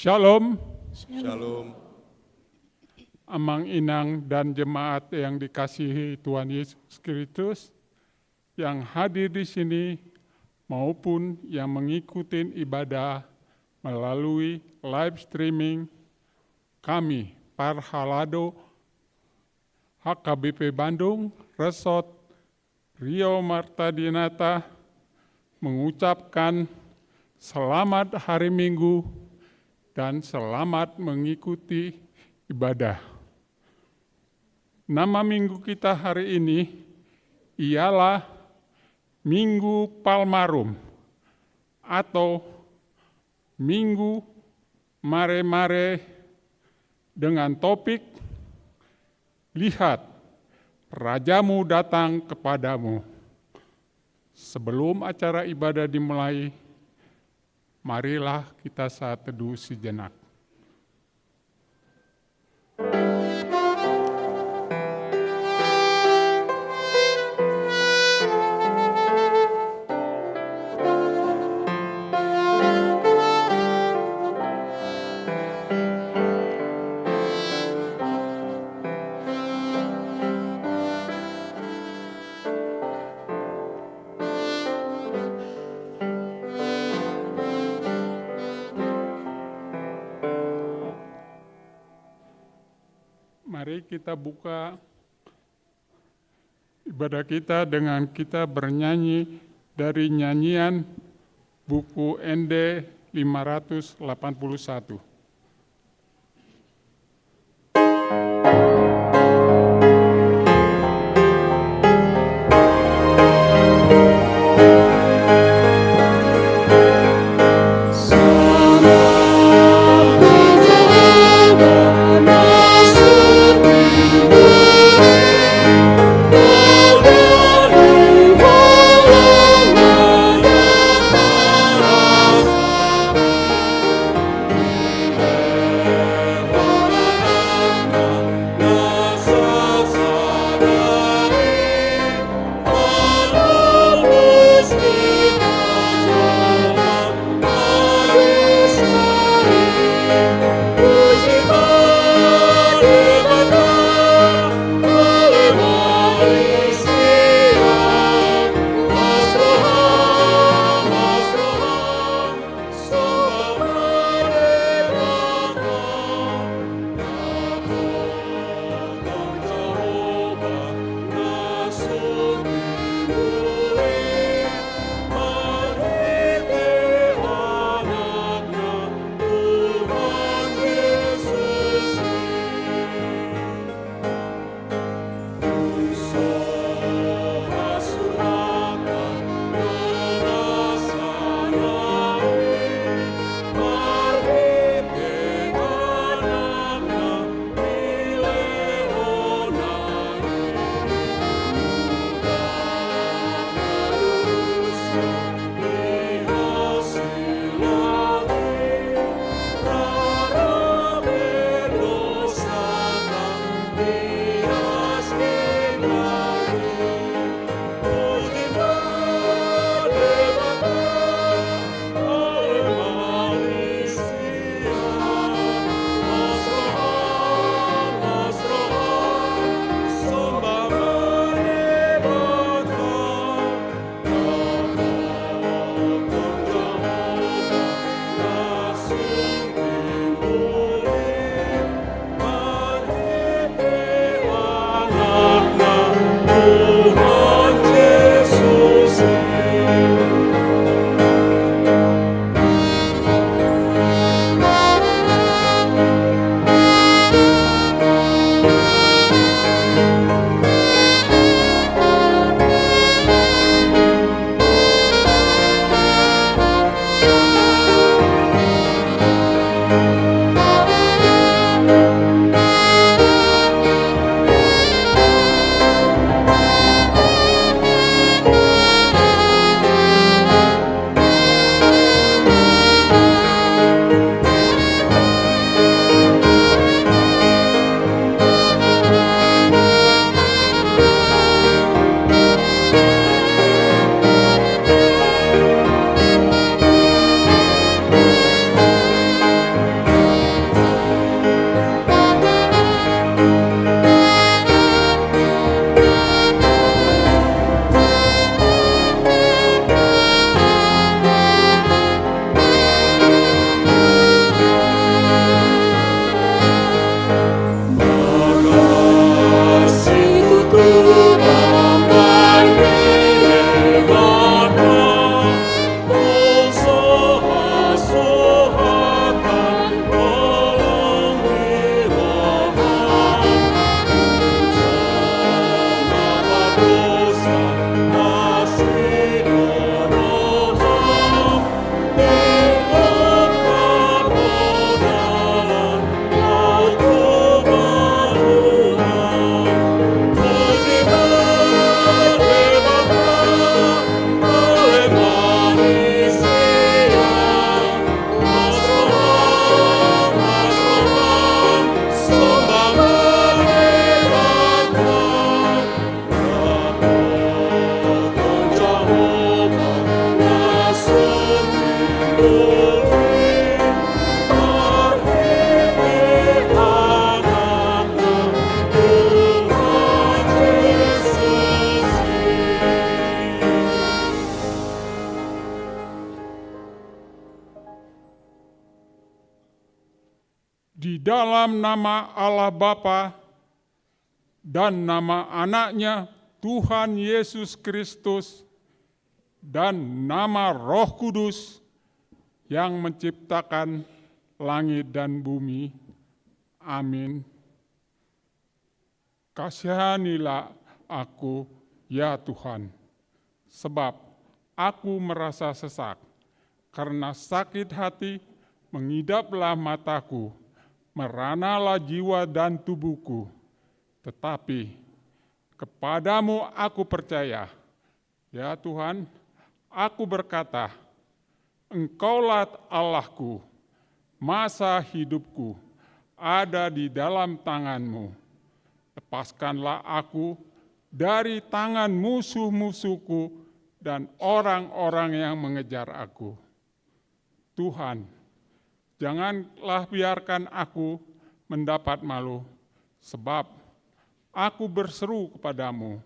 Shalom, Shalom. Amang Inang dan jemaat yang dikasihi Tuhan Yesus Kristus yang hadir di sini maupun yang mengikuti ibadah melalui live streaming kami, Parhalado, HKBP Bandung, Resort Rio Martadinata, mengucapkan selamat hari Minggu dan selamat mengikuti ibadah. Nama minggu kita hari ini ialah Minggu Palmarum atau Minggu Mare-Mare dengan topik Lihat, Rajamu datang kepadamu. Sebelum acara ibadah dimulai, marilah kita saat teduh sejenak. Mari kita buka ibadah kita dengan kita bernyanyi dari nyanyian buku ND 581. Di dalam nama Allah Bapa dan nama anaknya Tuhan Yesus Kristus, dan nama Roh Kudus yang menciptakan langit dan bumi. Amin. Kasihanilah aku, ya Tuhan, sebab aku merasa sesak, karena sakit hati mengidaplah mataku, meranalah jiwa dan tubuhku. Tetapi kepadamu aku percaya, ya Tuhan, aku berkata, Engkaulah Allahku, masa hidupku ada di dalam tangan-Mu. Lepaskanlah aku dari tangan musuh-musuhku dan orang-orang yang mengejar aku. Tuhan, janganlah biarkan aku mendapat malu, sebab aku berseru kepadamu,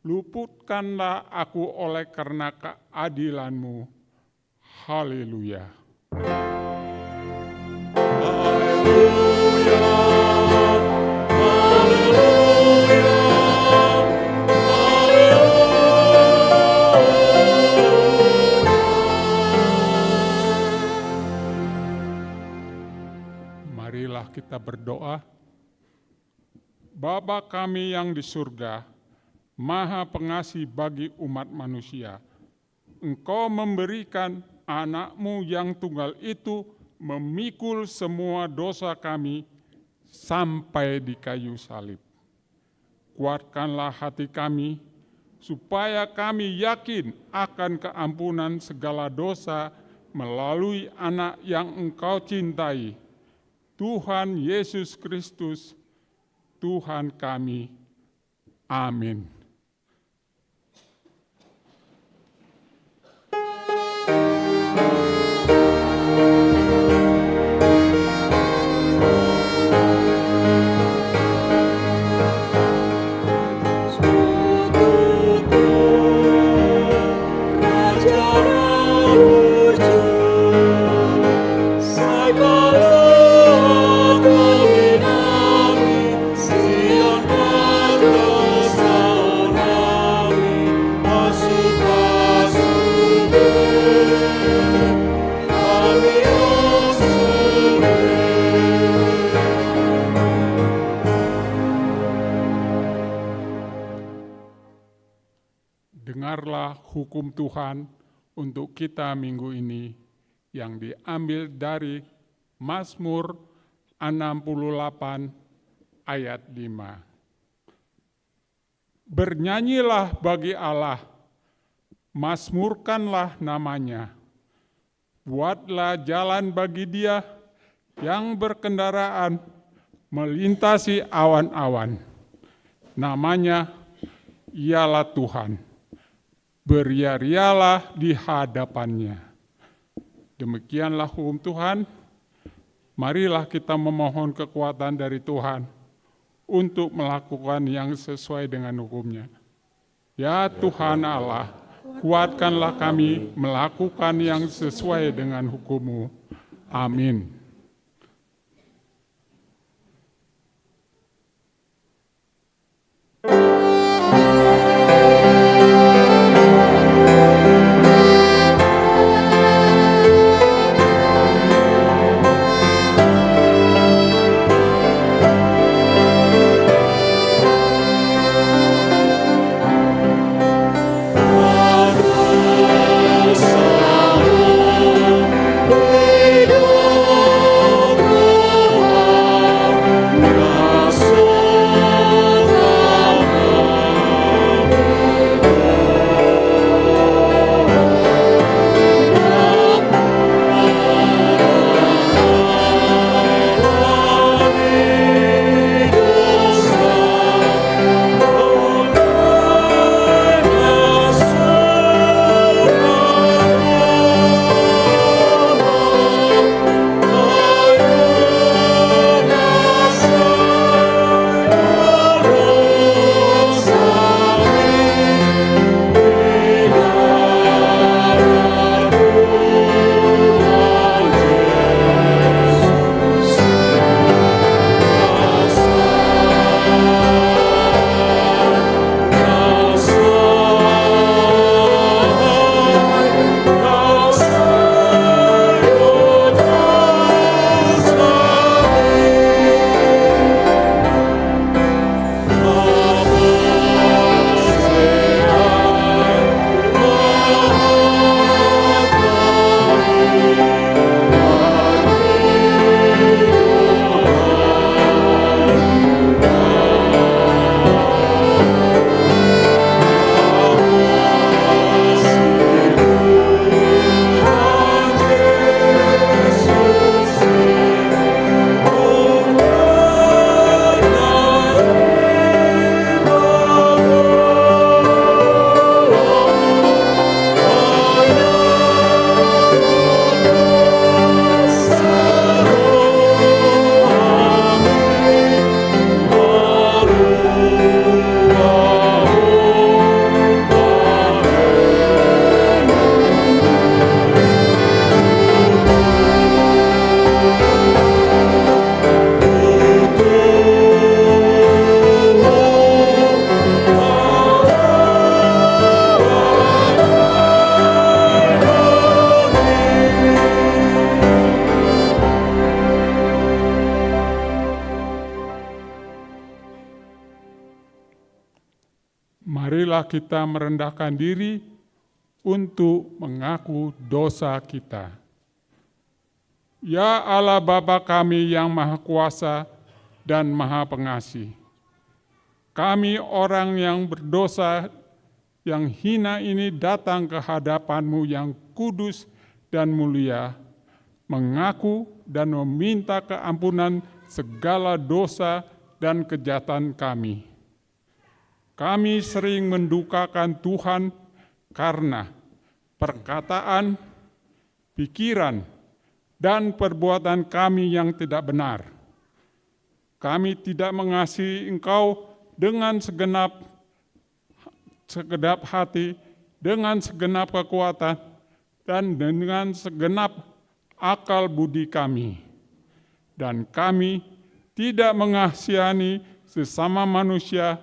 luputkanlah aku oleh karena keadilan-Mu. Haleluya. Haleluya. Haleluya. Marilah kita berdoa. Bapa kami yang di surga, Maha Pengasih bagi umat manusia, Engkau memberikan anak-Mu yang tunggal itu memikul semua dosa kami sampai di kayu salib. Kuatkanlah hati kami, supaya kami yakin akan keampunan segala dosa melalui anak yang Engkau cintai, Tuhan Yesus Kristus, Tuhan kami. Amin. Dengarlah hukum Tuhan untuk kita minggu ini yang diambil dari Mazmur 68 ayat 5. Bernyanyilah bagi Allah, mazmurkanlah namanya. Buatlah jalan bagi Dia yang berkendaraan melintasi awan-awan. Namanya ialah Tuhan. Beria-rialah di hadapannya. Demikianlah hukum Tuhan. Marilah kita memohon kekuatan dari Tuhan untuk melakukan yang sesuai dengan hukum-Nya. Ya Tuhan Allah, kuatkanlah kami melakukan yang sesuai dengan hukum-Mu. Amin. Hidup marilah kita merendahkan diri untuk mengaku dosa kita. Ya Allah Bapa kami yang Maha Kuasa dan Maha Pengasih, kami orang yang berdosa yang hina ini datang ke hadapan-Mu yang kudus dan mulia, mengaku dan meminta keampunan segala dosa dan kejahatan kami. Kami sering mendukakan Tuhan karena perkataan, pikiran, dan perbuatan kami yang tidak benar. Kami tidak mengasihi Engkau dengan segenap hati, dengan segenap kekuatan, dan dengan segenap akal budi kami. Dan kami tidak mengasihani sesama manusia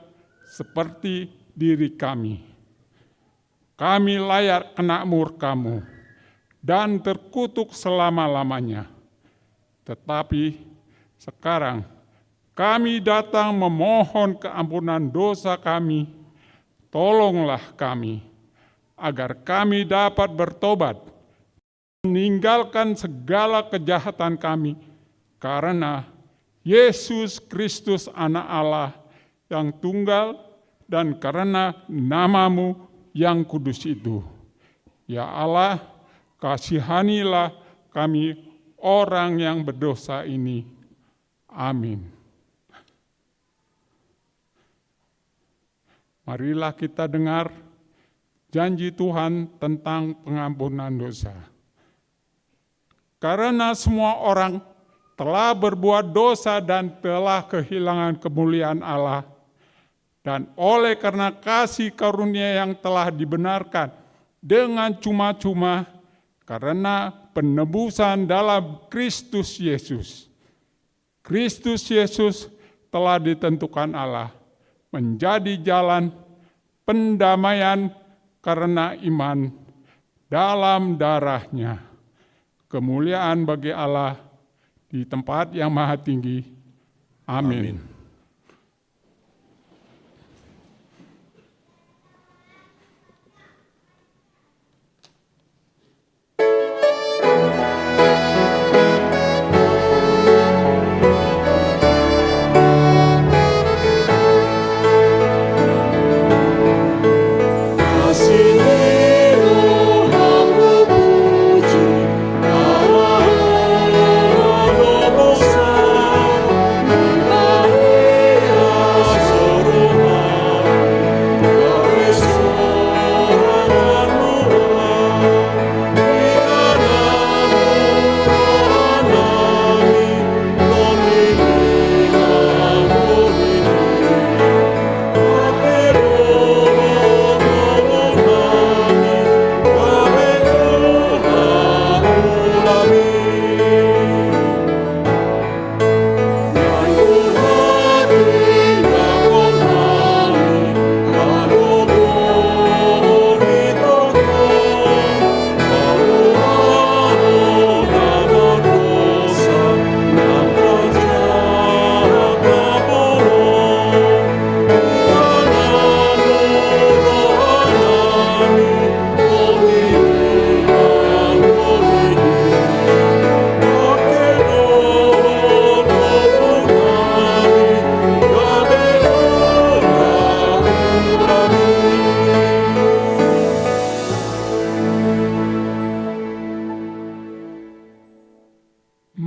seperti diri kami. Kami layak kena murka-Mu dan terkutuk selama-lamanya. Tetapi sekarang kami datang memohon keampunan dosa kami. Tolonglah kami, agar kami dapat bertobat, meninggalkan segala kejahatan kami, karena Yesus Kristus Anak Allah yang tunggal, dan karena nama-Mu yang kudus itu. Ya Allah, kasihanilah kami orang yang berdosa ini. Amin. Marilah kita dengar janji Tuhan tentang pengampunan dosa. Karena semua orang telah berbuat dosa dan telah kehilangan kemuliaan Allah, dan oleh karena kasih karunia yang telah dibenarkan dengan cuma-cuma karena penebusan dalam Kristus Yesus. Kristus Yesus telah ditentukan Allah menjadi jalan pendamaian karena iman dalam darah-Nya. Kemuliaan bagi Allah di tempat yang maha tinggi. Amin.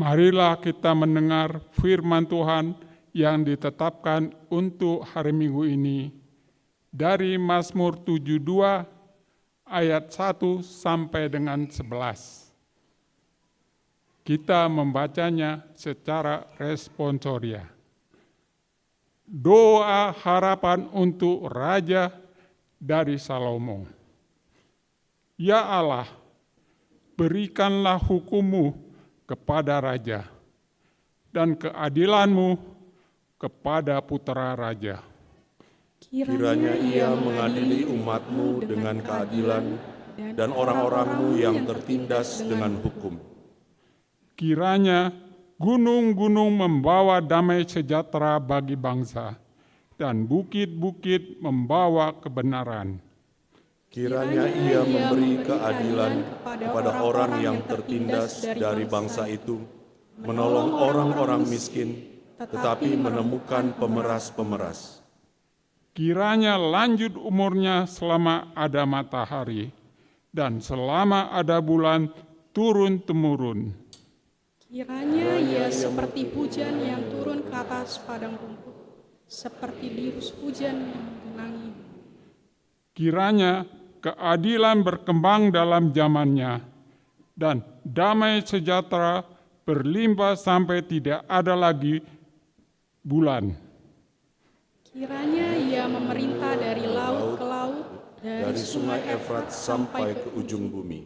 Marilah kita mendengar firman Tuhan yang ditetapkan untuk hari Minggu ini dari Mazmur 72 ayat 1 sampai dengan 11. Kita membacanya secara responsoria. Doa harapan untuk Raja dari Salomo. Ya Allah, berikanlah hukum-Mu kepada Raja, dan keadilan-Mu kepada putra Raja. Kiranya Ia mengadili umat-Mu dengan keadilan, dan orang-orang-Mu yang tertindas dengan hukum. Kiranya gunung-gunung membawa damai sejahtera bagi bangsa, dan bukit-bukit membawa kebenaran. Kiranya Ia memberi keadilan kepada orang yang tertindas dari bangsa itu, menolong orang-orang miskin, tetapi menemukan pemeras-pemeras. Kiranya lanjut umurnya selama ada matahari, dan selama ada bulan turun-temurun. Kiranya Ia seperti hujan yang turun ke atas padang rumput, seperti dirus hujan yang menggenangi. Kiranya keadilan berkembang dalam zamannya, dan damai sejahtera berlimpah sampai tidak ada lagi bulan. Kiranya Ia memerintah dari laut ke laut, Dari sungai Efrat sampai ke ujung bumi.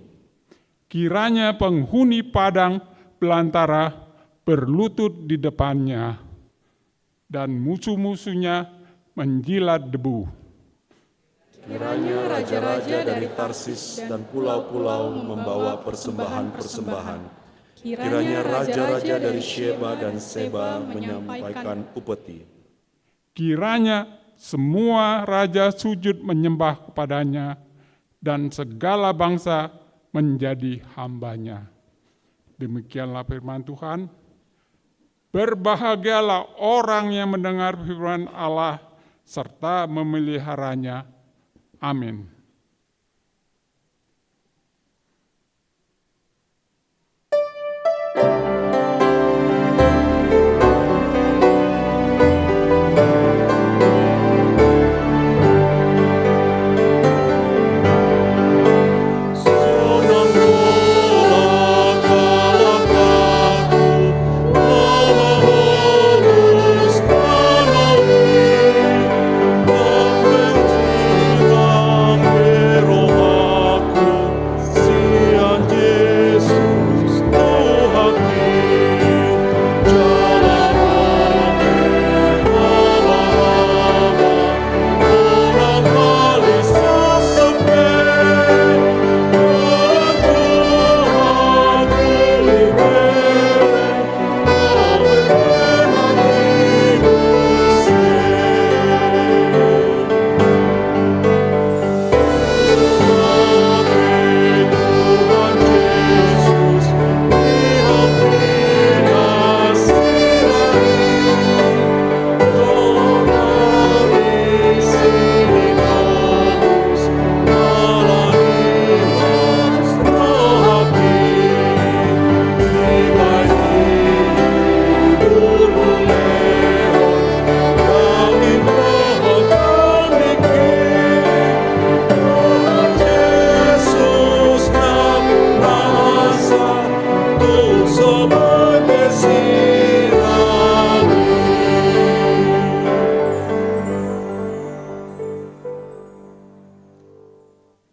Kiranya penghuni padang belantara berlutut di depannya, dan musuh-musuhnya menjilat debu. Kiranya raja-raja dari Tarsis dan pulau-pulau membawa persembahan-persembahan. Kiranya raja-raja dari Sheba dan Seba menyampaikan upeti. Kiranya semua raja sujud menyembah kepadanya, dan segala bangsa menjadi hambanya. Demikianlah firman Tuhan. Berbahagialah orang yang mendengar firman Allah serta memeliharanya. Amin.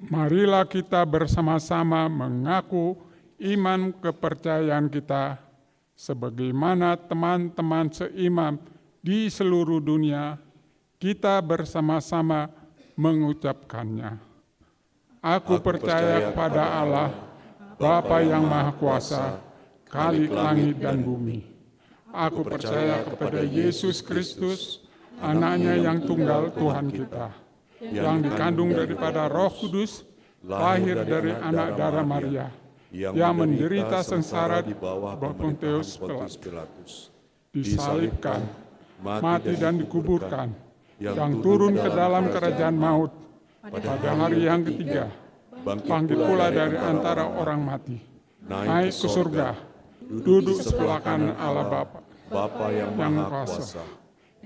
Marilah kita bersama-sama mengaku iman kepercayaan kita sebagaimana teman-teman seimam di seluruh dunia, kita bersama-sama mengucapkannya. Aku percaya kepada Allah, Bapa yang Maha Kuasa, Khalik langit dan bumi. Aku percaya kepada Yesus Kristus, Anaknya yang tunggal Tuhan kita, yang dikandung daripada Roh Kudus, lahir dari anak darah Maria, yang menderita sengsara di bawah Pontius Pilatus, disalibkan, mati dan dikuburkan, yang turun ke dalam kerajaan maut, pada hari yang ketiga, bangkit pula dari antara orang mati, naik ke surga, duduk sebelah kanan Allah Bapa yang Maha Kuasa.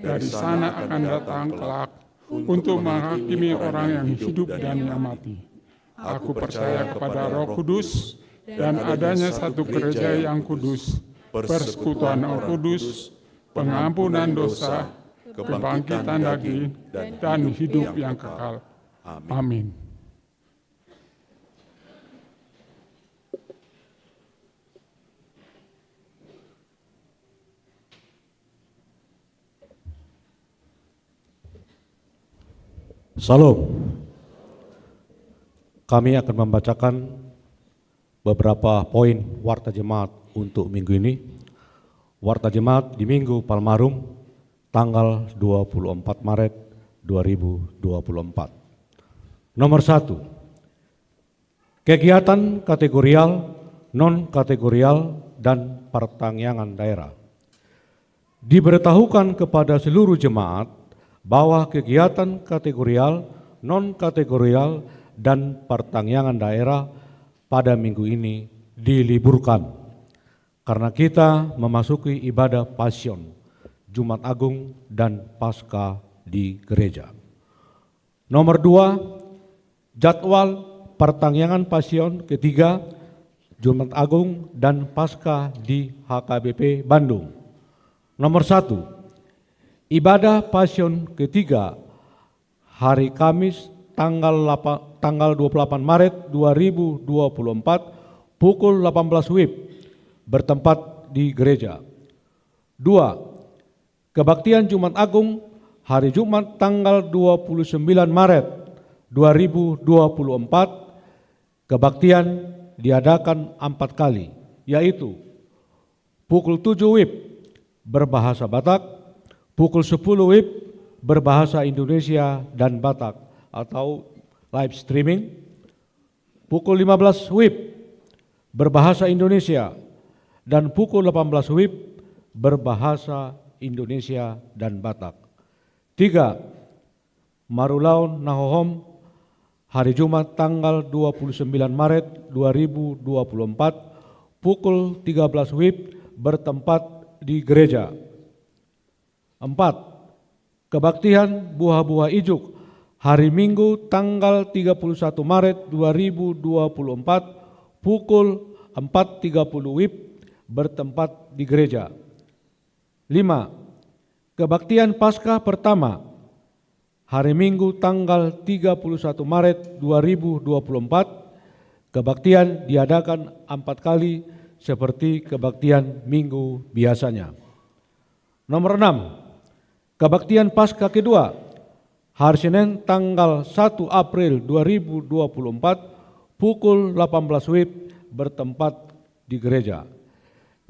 Dari sana akan datang kelak untuk menghakimi orang yang hidup dan yang mati. Aku percaya kepada Roh Kudus dan adanya satu gereja yang kudus, persekutuan Roh Kudus, pengampunan dosa, kebangkitan daging, dan hidup yang kekal. Amin. Salam. Kami akan membacakan beberapa poin Warta Jemaat untuk minggu ini. Warta Jemaat di Minggu Palmarum, tanggal 24 Maret 2024. Nomor 1, kegiatan kategorial, non-kategorial, dan pertangyangan daerah. Diberitahukan kepada seluruh jemaat bahwa kegiatan kategorial, non-kategorial, dan pertangyangan daerah pada minggu ini diliburkan karena kita memasuki ibadah Pasion, Jumat Agung, dan Paskah di gereja. Nomor 2, jadwal pertangyangan Pasion ketiga, Jumat Agung, dan Paskah di HKBP Bandung. Nomor 1, ibadah Pasion ketiga hari Kamis tanggal 28 Maret 2024 pukul 18 WIB bertempat di gereja. 2, kebaktian Jumat Agung hari Jumat tanggal 29 Maret 2024, kebaktian diadakan 4 kali, yaitu pukul 7 WIB berbahasa Batak, pukul 10 WIB berbahasa Indonesia dan Batak atau live streaming, pukul 15 WIB berbahasa Indonesia, dan pukul 18 WIB berbahasa Indonesia dan Batak. 3, Marulaun Nahohom hari Jumat tanggal 29 Maret 2024 pukul 13 WIB bertempat di gereja. 4, kebaktian Buah-Buah Ijuk hari Minggu tanggal 31 Maret 2024 pukul 4.30 WIB bertempat di gereja. 5, kebaktian Paskah pertama hari Minggu tanggal 31 Maret 2024, kebaktian diadakan 4 kali seperti kebaktian minggu biasanya. Nomor 6, kebaktian Paskah kedua hari Senin tanggal 1 April 2024 pukul 18 WIB bertempat di gereja.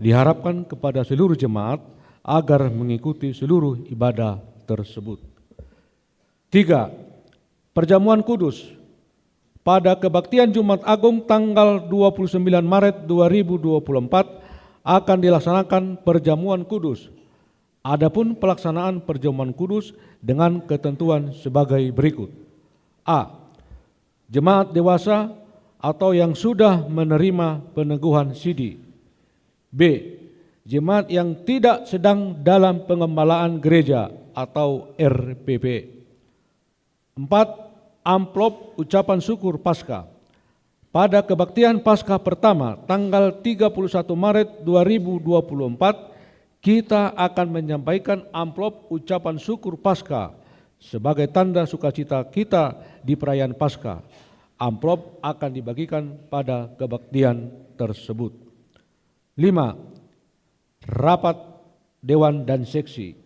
Diharapkan kepada seluruh jemaat agar mengikuti seluruh ibadah tersebut. 3, perjamuan kudus pada kebaktian Jumat Agung tanggal 29 Maret 2024 akan dilaksanakan perjamuan kudus. Adapun pelaksanaan perjamuan kudus dengan ketentuan sebagai berikut. A, jemaat dewasa atau yang sudah menerima peneguhan sidi. B, jemaat yang tidak sedang dalam pengembalaan gereja atau RPP. 4, amplop ucapan syukur Paskah. Pada kebaktian Paskah pertama tanggal 31 Maret 2024 kita akan menyampaikan amplop ucapan syukur Paskah sebagai tanda sukacita kita di perayaan Paskah. Amplop akan dibagikan pada kebaktian tersebut. 5, rapat dewan dan seksi.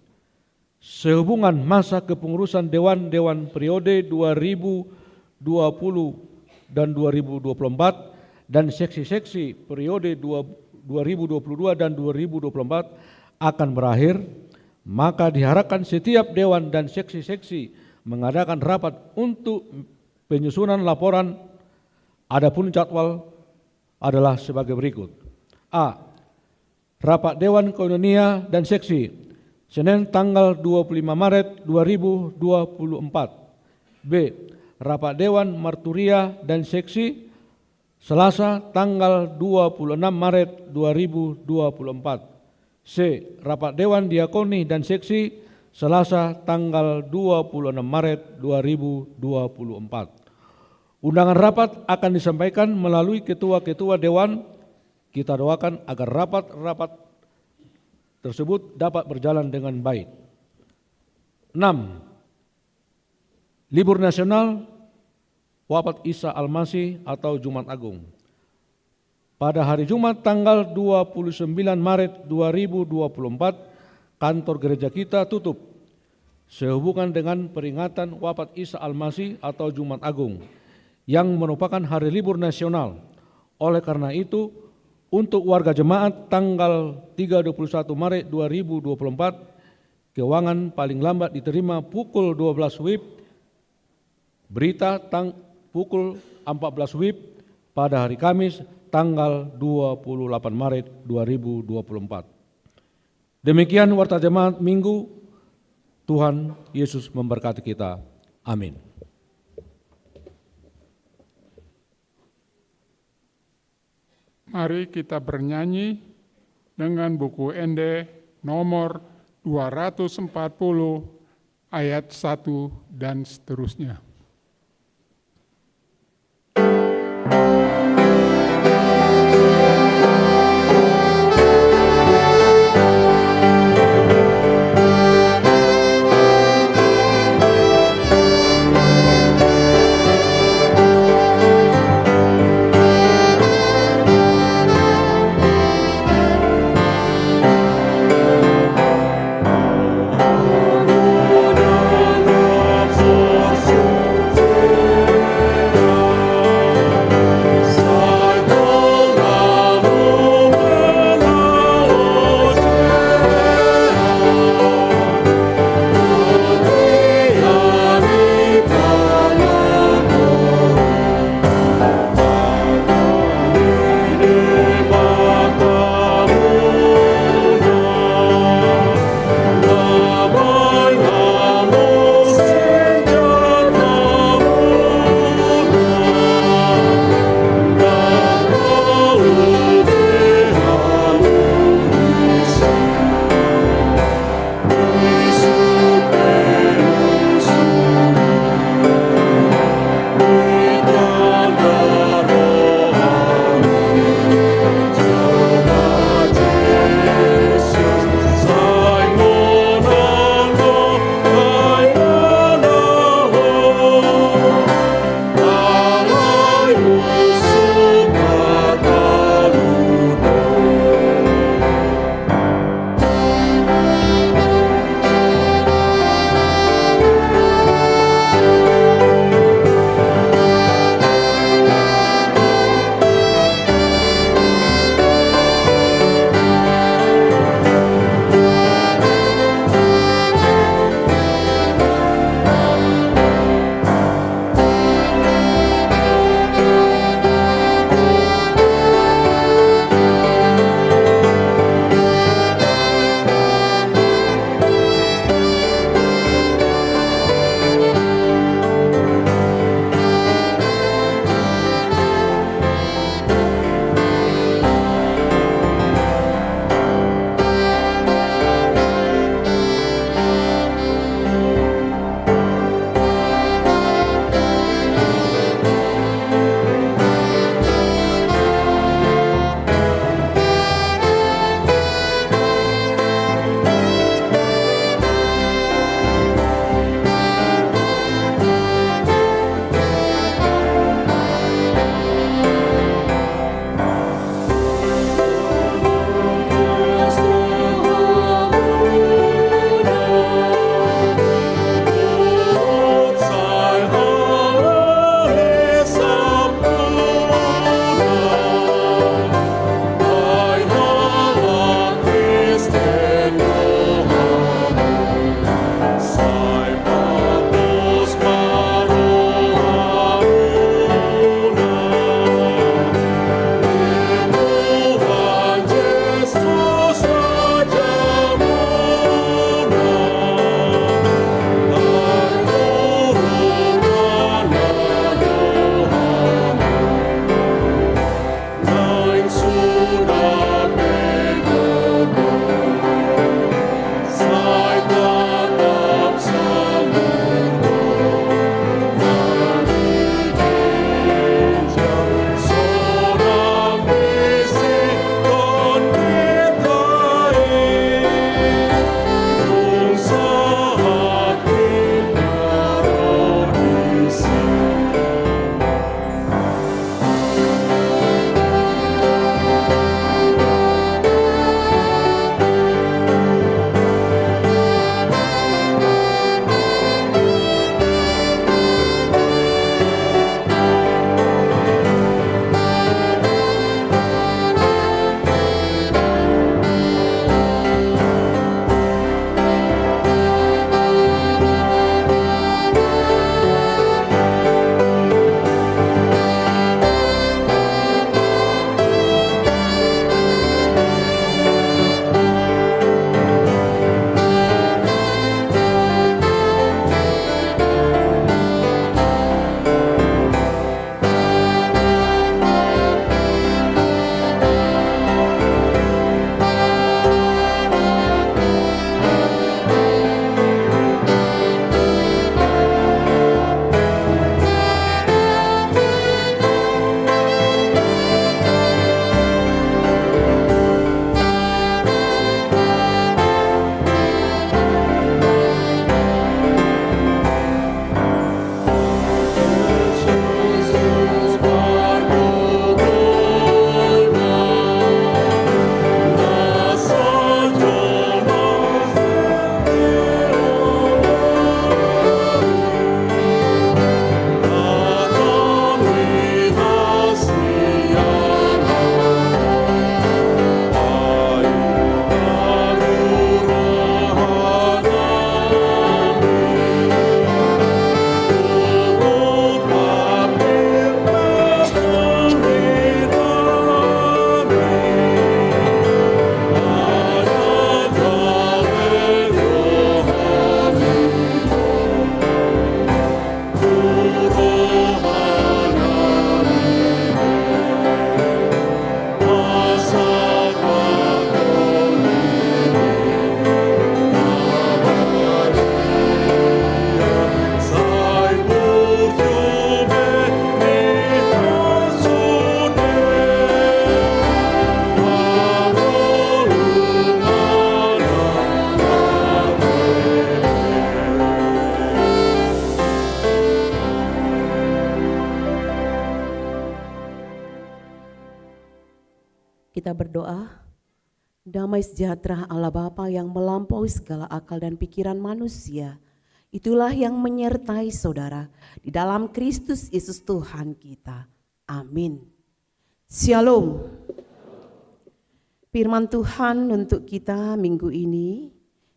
Sehubungan masa kepengurusan dewan-dewan periode 2020 dan 2024 dan seksi-seksi periode 2022 dan 2024 akan berakhir, maka diharapkan setiap dewan dan seksi-seksi mengadakan rapat untuk penyusunan laporan. Adapun jadwal adalah sebagai berikut. A, rapat dewan koinonia dan seksi Senin tanggal 25 Maret 2024. B, rapat dewan marturia dan seksi Selasa tanggal 26 Maret 2024. C, rapat dewan diakoni dan seksi Selasa tanggal 26 Maret 2024. Undangan rapat akan disampaikan melalui ketua-ketua dewan. Kita doakan agar rapat-rapat tersebut dapat berjalan dengan baik. 6, libur nasional wafat Isa Al-Masih atau Jumat Agung. Pada hari Jumat tanggal 29 Maret 2024, kantor gereja kita tutup sehubungan dengan peringatan wafat Isa Al-Masih atau Jumat Agung yang merupakan hari libur nasional. Oleh karena itu, untuk warga jemaat tanggal 31 Maret 2024, keuangan paling lambat diterima pukul 12 WIB, berita pukul 14 WIB pada hari Kamis tanggal 28 Maret 2024. Demikian Warta Jemaat Minggu. Tuhan Yesus memberkati kita. Amin. Mari kita bernyanyi dengan buku Ende nomor 240 ayat 1 dan seterusnya. Dalam força kita berdoa. Damai sejahtera Allah Bapa yang melampaui segala akal dan pikiran manusia, itulah yang menyertai saudara di dalam Kristus Yesus Tuhan kita. Amin. Shalom. Firman Tuhan untuk kita minggu ini,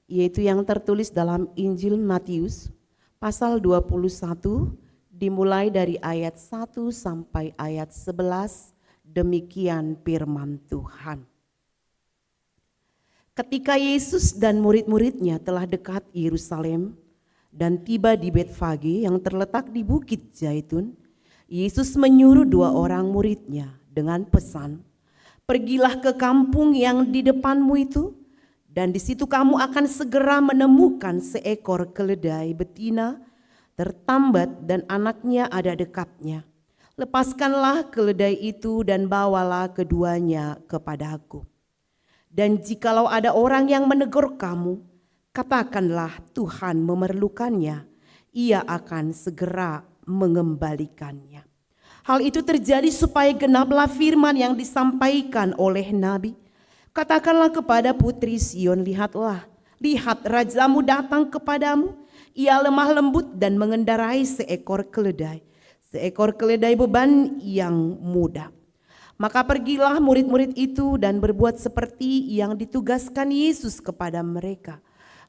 yaitu yang tertulis dalam Injil Matius pasal 21, dimulai dari ayat 1 sampai ayat 11. Demikian firman Tuhan. Ketika Yesus dan murid-muridnya telah dekat Yerusalem dan tiba di Betfage yang terletak di Bukit Zaitun, Yesus menyuruh 2 orang muridnya dengan pesan, "Pergilah ke kampung yang di depanmu itu, dan di situ kamu akan segera menemukan seekor keledai betina tertambat dan anaknya ada dekatnya. Lepaskanlah keledai itu dan bawalah keduanya kepadaku. Dan jikalau ada orang yang menegur kamu, katakanlah Tuhan memerlukannya, ia akan segera mengembalikannya." Hal itu terjadi supaya genaplah firman yang disampaikan oleh Nabi. "Katakanlah kepada putri Sion, lihatlah, lihat rajamu datang kepadamu, ia lemah lembut dan mengendarai seekor keledai beban yang mudah." Maka pergilah murid-murid itu dan berbuat seperti yang ditugaskan Yesus kepada mereka.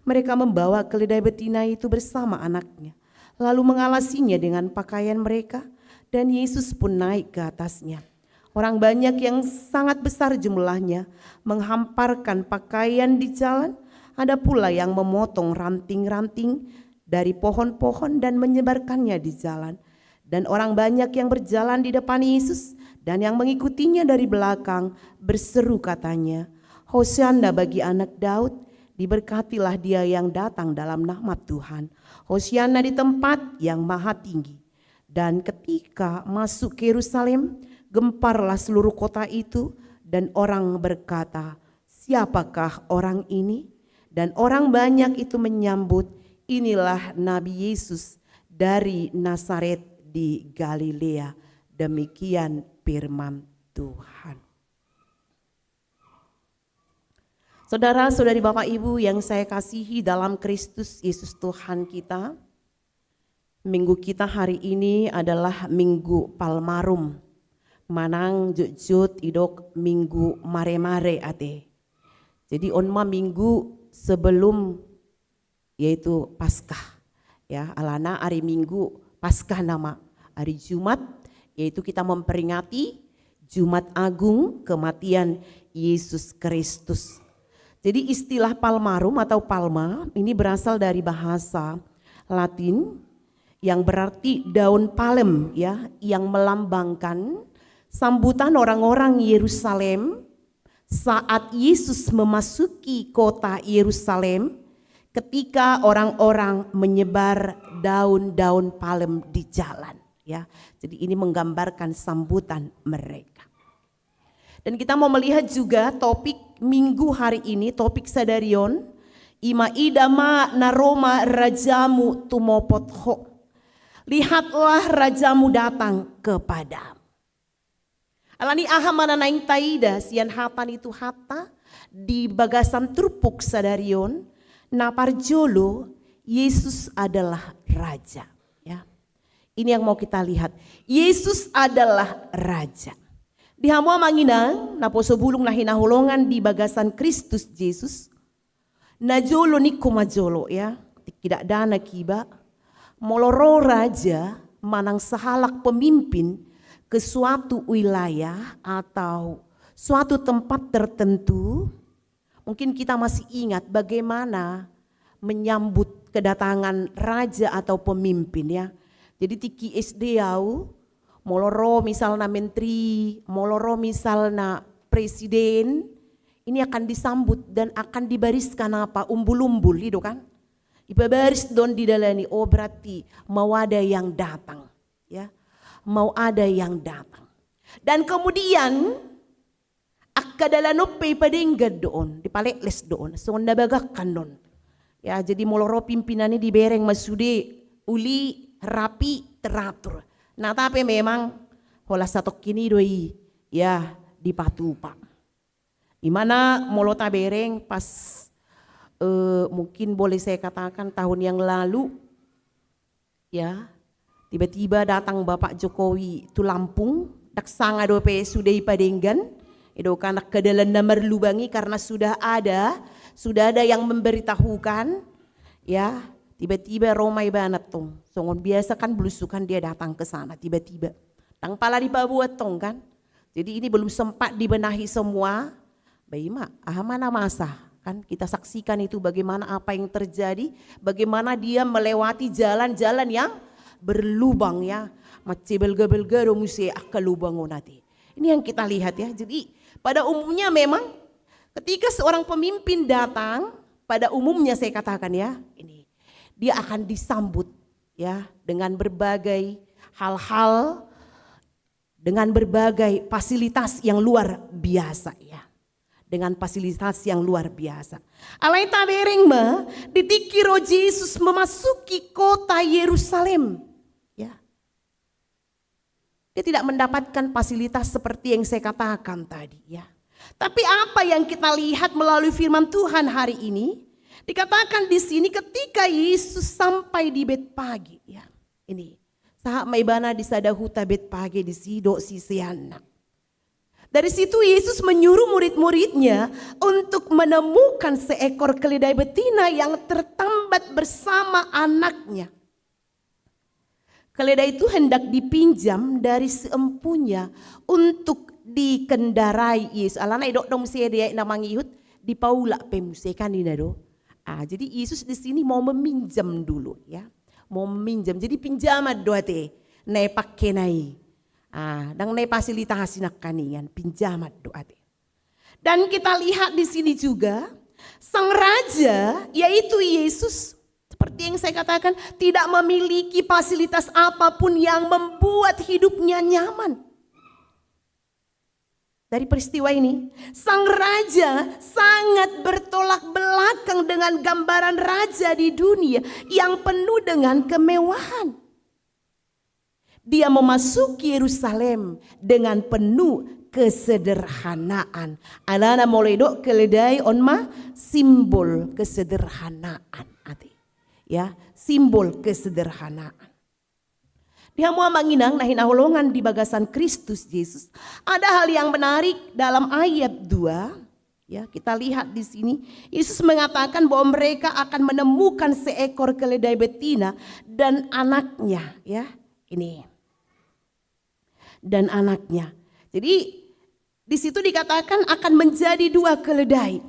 Mereka membawa keledai betina itu bersama anaknya, lalu mengalasinya dengan pakaian mereka, dan Yesus pun naik ke atasnya. Orang banyak yang sangat besar jumlahnya menghamparkan pakaian di jalan, ada pula yang memotong ranting-ranting dari pohon-pohon dan menyebarkannya di jalan. Dan orang banyak yang berjalan di depan Yesus dan yang mengikutinya dari belakang berseru katanya, "Hosianna bagi anak Daud, diberkatilah dia yang datang dalam nama Tuhan. Hosianna di tempat yang maha tinggi." Dan ketika masuk ke Yerusalem, gemparlah seluruh kota itu, dan orang berkata, "Siapakah orang ini?" Dan orang banyak itu menyambut, "Inilah Nabi Yesus dari Nazaret di Galilea." Demikian firman Tuhan. Saudara-saudari, Bapak Ibu yang saya kasihi dalam Kristus Yesus Tuhan kita, minggu kita hari ini adalah Minggu Palmarum. Manang jut idok minggu mare-mare ate. Jadi onma minggu sebelum yaitu Paskah. Ya, alana hari Minggu Paskah nama. Hari Jumat yaitu kita memperingati Jumat Agung kematian Yesus Kristus. Jadi istilah palmarum atau palma ini berasal dari bahasa Latin yang berarti daun palem, ya, yang melambangkan sambutan orang-orang Yerusalem saat Yesus memasuki kota Yerusalem ketika orang-orang menyebar daun-daun palem di jalan, ya. Jadi ini menggambarkan sambutan mereka. Dan kita mau melihat juga topik minggu hari ini, topik sadarion, "Ima idama naroma rajamu tumopotho." Lihatlah rajamu datang kepadamu. Alani aha mana naing taida sian hatan itu hata di bagasan turpuk sadarion naparjolo Yesus adalah raja, ya. Ini yang mau kita lihat. Yesus adalah raja. Di hamua manginang naposo bulung nahinahulongan di bagasan Kristus Yesus. Najolo ni kumajolo, ya. Tidak dana kiba. Moloro raja manang sahalak pemimpin ke suatu wilayah atau suatu tempat tertentu. Mungkin kita masih ingat bagaimana menyambut kedatangan raja atau pemimpin, ya. Jadi tiki SD yau, moloro misalnya menteri, moloro misalnya presiden, ini akan disambut dan akan dibariskan apa? Umbul-umbul itu kan. Ibabaris don didalani, oh berarti mau ada yang datang, ya. Mau ada yang datang. Dan kemudian akadalanope padenggad doon, dipalekles doon, so nabagakan doon. Ya, jadi moloro pimpinannya dibereng masude, uli, rapi, teratur. Nah tapi memang hola satok kini doi, ya dipatupa. Dimana molo tabereng pas mungkin boleh saya katakan tahun yang lalu, ya, tiba-tiba datang Bapak Jokowi tu Lampung, dak sanga dope sudah ipadenggan, itu kanak kedalan namar lubangi karena sudah ada yang memberitahukan, ya, tiba-tiba romai banget tong. Songon biasa kan belusukan dia datang ke sana tiba-tiba. Tang pala dibabuat tong kan. Jadi ini belum sempat dibenahi semua. Baima, mana masa? Kan kita saksikan itu bagaimana apa yang terjadi, bagaimana dia melewati jalan-jalan yang berlubang ya, macebel-gebel musi akal lubang nanti. Ini yang kita lihat ya. Jadi pada umumnya memang ketika seorang pemimpin datang, pada umumnya saya katakan ya, ini dia akan disambut ya dengan berbagai hal-hal, dengan berbagai fasilitas yang luar biasa ya. Dengan fasilitas yang luar biasa. Alai tabereng ma ditikiro Yesus memasuki kota Yerusalem. Ya. Dia tidak mendapatkan fasilitas seperti yang saya katakan tadi ya. Tapi apa yang kita lihat melalui firman Tuhan hari ini, dikatakan di sini ketika Yesus sampai di Betpage ya. Ini sahak maibana di sadahuta Betpage di sido sisiana. Dari situ Yesus menyuruh murid-muridnya untuk menemukan seekor keledai betina yang tertambat bersama anaknya. Keledai itu hendak dipinjam dari seempunya untuk dikendarai Yesus. Alana idok dong saya dia namang Yud di Paula pemusekan ini do. Jadi Yesus di sini mau meminjam dulu ya. Mau meminjam. Jadi pinjaman doa teh nepak kenai. Dan fasilitasi nak kanian pinjaman doa. Dan kita lihat di sini juga sang raja yaitu Yesus seperti yang saya katakan tidak memiliki fasilitas apapun yang membuat hidupnya nyaman. Dari peristiwa ini sang raja sangat bertolak belakang dengan gambaran raja di dunia yang penuh dengan kemewahan. Dia memasuki Yerusalem dengan penuh kesederhanaan. Alana moledok keledai onma simbol kesederhanaan ati. Ya, simbol kesederhanaan. Dia mau menginang nahin ahulongan di bagasan Kristus Yesus. Ada hal yang menarik dalam ayat 2. Ya, kita lihat di sini Yesus mengatakan bahwa mereka akan menemukan seekor keledai betina dan anaknya, ya. Ini dan anaknya. Jadi di situ dikatakan akan menjadi 2 keledai.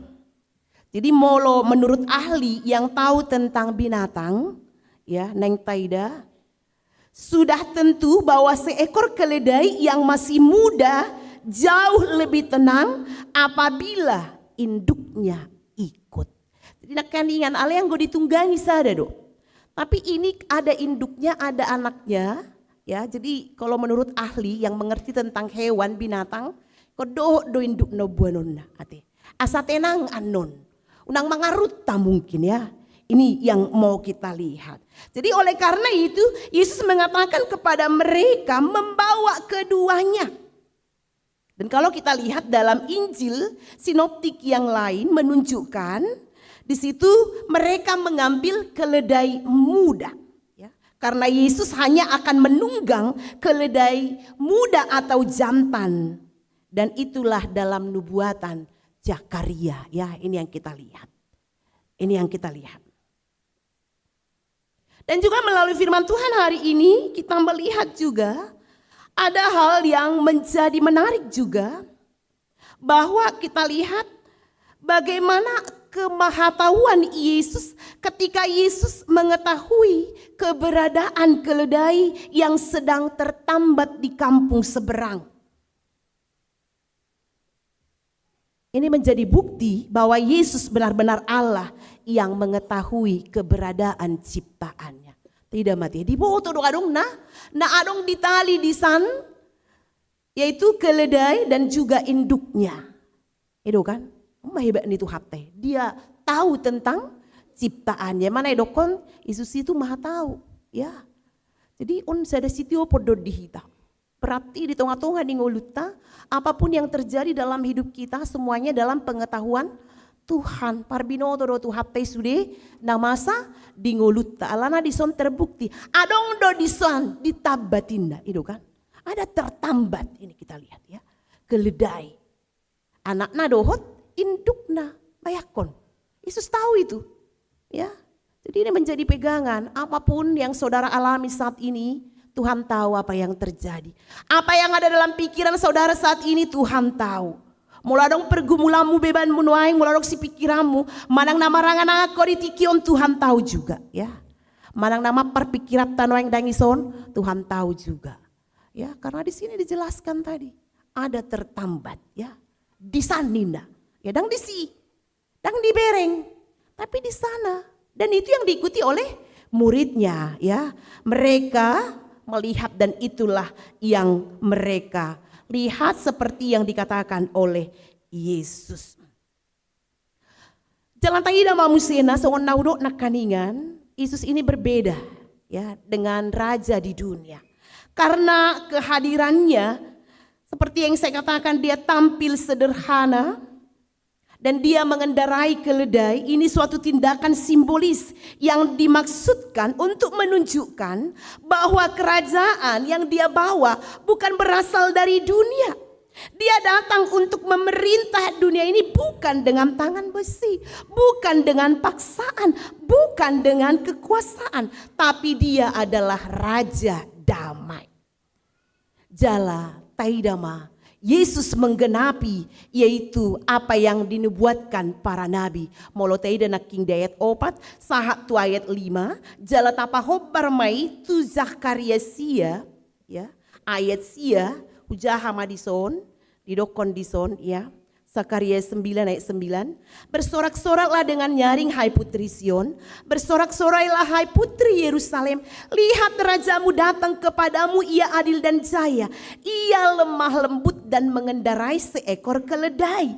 Jadi molo menurut ahli yang tahu tentang binatang, ya, Neng Taida, sudah tentu bahwa seekor keledai yang masih muda jauh lebih tenang apabila induknya ikut. Jadi nak kandingan ale yang gue ditunggangi sada do. Tapi ini ada induknya, ada anaknya. Ya, jadi kalau menurut ahli yang mengerti tentang hewan binatang, kodo do induk no buanonna ate. Asa tenang anon. Unang mangarut tak mungkin ya. Ini yang mau kita lihat. Jadi oleh karena itu Yesus mengatakan kepada mereka membawa keduanya. Dan kalau kita lihat dalam Injil sinoptik yang lain menunjukkan di situ mereka mengambil keledai muda. Karena Yesus hanya akan menunggang keledai muda atau jantan. Dan itulah dalam nubuatan Zakaria. Ya, ini yang kita lihat. Ini yang kita lihat. Dan juga melalui firman Tuhan hari ini kita melihat juga ada hal yang menjadi menarik juga. Bahwa kita lihat bagaimana kemahatauan Yesus ketika Yesus mengetahui keberadaan keledai yang sedang tertambat di kampung seberang. Ini menjadi bukti bahwa Yesus benar-benar Allah yang mengetahui keberadaan ciptaannya. Tidak mati. Di bawah tuh adong adong ditali di san, yaitu keledai dan juga induknya. Itu kan? Hebat nih tuh hati. Dia tahu tentang ciptaannya. Mana Yesus itu maha tahu, ya. Jadi on sada sitio podo dihita. Berarti di tengah-tengah di ngoluta, apapun yang terjadi dalam hidup kita semuanya dalam pengetahuan Tuhan. Parbinoto do tu hape sude namasa di ngoluta. Alana dison terbukti. Adong do dison ditabatinda, itu kan. Ada tertambat, ini kita lihat ya. Keledai. Anakna dohot, indukna bayakon. Yesus tahu itu. Ya. Jadi ini menjadi pegangan. Apapun yang saudara alami saat ini, Tuhan tahu apa yang terjadi. Apa yang ada dalam pikiran saudara saat ini Tuhan tahu. Muladong pergumulanmu beban munuaing, muladong si pikiranmu. Manang nama rangan kau ditikion Tuhan tahu juga. Ya. Manang nama perpikiran tanoeng dangison Tuhan tahu juga. Ya, karena di sini dijelaskan tadi ada tertambat ya. Di saninda. Ya, dang disi. Dang dibereng. Tapi di sana. Dan itu yang diikuti oleh muridnya ya. Mereka melihat dan itulah yang mereka lihat seperti yang dikatakan oleh Yesus. Jalan taida mamusena seon naudok nak kaningan, Yesus ini berbeda ya dengan raja di dunia. Karena kehadirannya seperti yang saya katakan dia tampil sederhana dan dia mengendarai keledai. Ini suatu tindakan simbolis yang dimaksudkan untuk menunjukkan bahwa kerajaan yang dia bawa bukan berasal dari dunia. Dia datang untuk memerintah dunia ini bukan dengan tangan besi, bukan dengan paksaan, bukan dengan kekuasaan, tapi dia adalah raja damai. Jala taidama, Yesus menggenapi yaitu apa yang dinubuatkan para nabi. Molotai dan King Dayat 4, sahat tu ayat 5, jala tapa hobbar mai tu Zakaria sia, ya, ayat sia, hujaha madison, didokon dison, ya. Zakaria 9 ayat 9, bersorak-soraklah dengan nyaring hai putri Sion, bersorak-sorailah hai putri Yerusalem, lihat rajamu datang kepadamu, ia adil dan jaya, ia lemah lembut dan mengendarai seekor keledai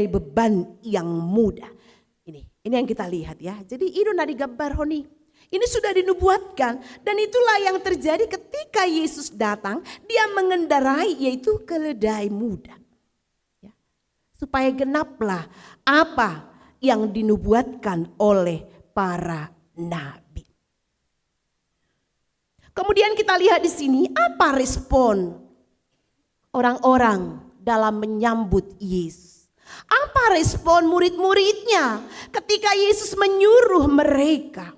beban yang mudah. Ini yang kita lihat ya. Jadi itu nadi gambar honi. Ini sudah dinubuatkan dan itulah yang terjadi ketika Yesus datang, dia mengendarai yaitu keledai muda. Supaya genaplah apa yang dinubuatkan oleh para nabi. Kemudian kita lihat di sini apa respon orang-orang dalam menyambut Yesus. Apa respon murid-muridnya ketika Yesus menyuruh mereka.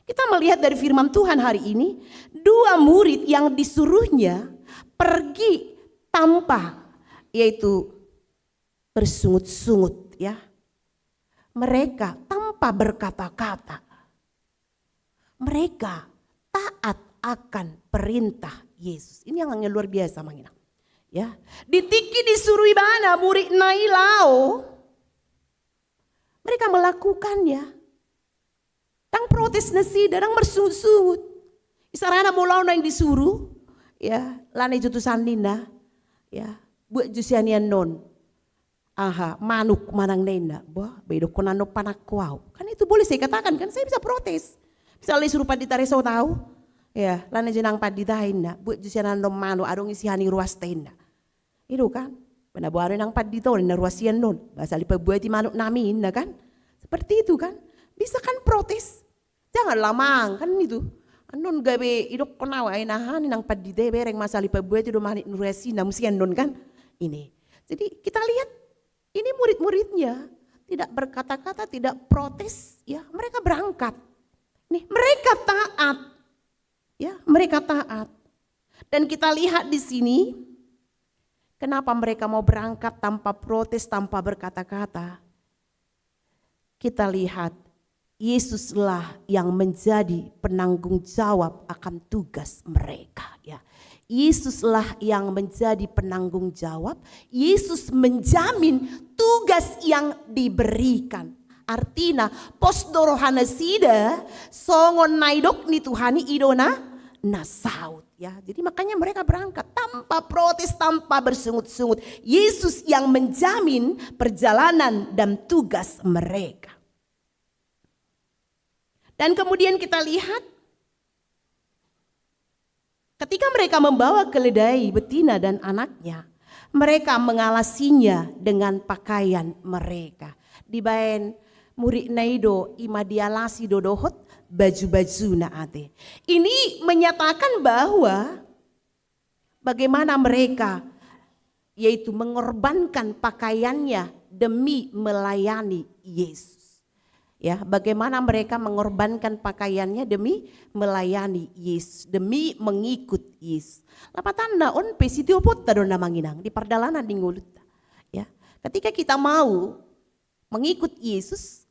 Kita melihat dari firman Tuhan hari ini, 2 murid yang disuruhnya pergi tanpa yaitu bersungut-sungut ya. Mereka tanpa berkata-kata. Mereka taat akan perintah Yesus. Ini yang luar biasa mangina. Ya, ditiki disuruh ibana murid nailao. Mereka melakukannya. Dang protes nasi, dang bersungut-sungut. Isarana mulau yang disuruh, ya, lane jutusan nina, ya, buat jusianian non. Aha, manuk manang nenda, bah, bedo konano panakwau. Kan itu boleh saya katakan kan, saya bisa protes. Misalnya suruh padita reso tahu, ya, lana jenang padita hinda, buat jusianan dom manu, adong isihani ruas tenda. Itu kan, penabuaran nang padita, na ruasian non, bahasa lipa buat di manuk nami hinda kan. Seperti itu kan, bisa kan protes. Jangan lamang kan itu. Anon gabe idok konawa ay nahan nang padita bereng masa lipa buat itu manuk ruasian musian non kan. Ini. Jadi kita lihat. Ini murid-muridnya tidak berkata-kata, tidak protes, ya mereka berangkat. Nih, mereka taat, ya mereka taat. Dan kita lihat di sini, kenapa mereka mau berangkat tanpa protes, tanpa berkata-kata. Kita lihat, Yesuslah yang menjadi penanggung jawab akan tugas mereka, ya. Yesuslah yang menjadi penanggung jawab. Yesus menjamin tugas yang diberikan. Artinya posdorohana sida songon naidok ni Tuhani idona nasaut ya. Jadi makanya mereka berangkat tanpa protes, tanpa bersungut-sungut. Yesus yang menjamin perjalanan dan tugas mereka. Dan kemudian kita lihat Ketika mereka membawa keledai betina dan anaknya, mereka mengalasinya dengan pakaian mereka. Dibaen murid naido ima dialasi dodohot baju-baju naate. Ini menyatakan bahwa bagaimana mereka yaitu mengorbankan pakaiannya demi melayani Yesus. Ya, bagaimana mereka mengorbankan pakaiannya demi melayani Yesus, demi mengikut Yesus. Lapatan naon pesitio pota do namanginang di perdalanan di ngulut. Ya, ketika kita mau mengikut Yesus,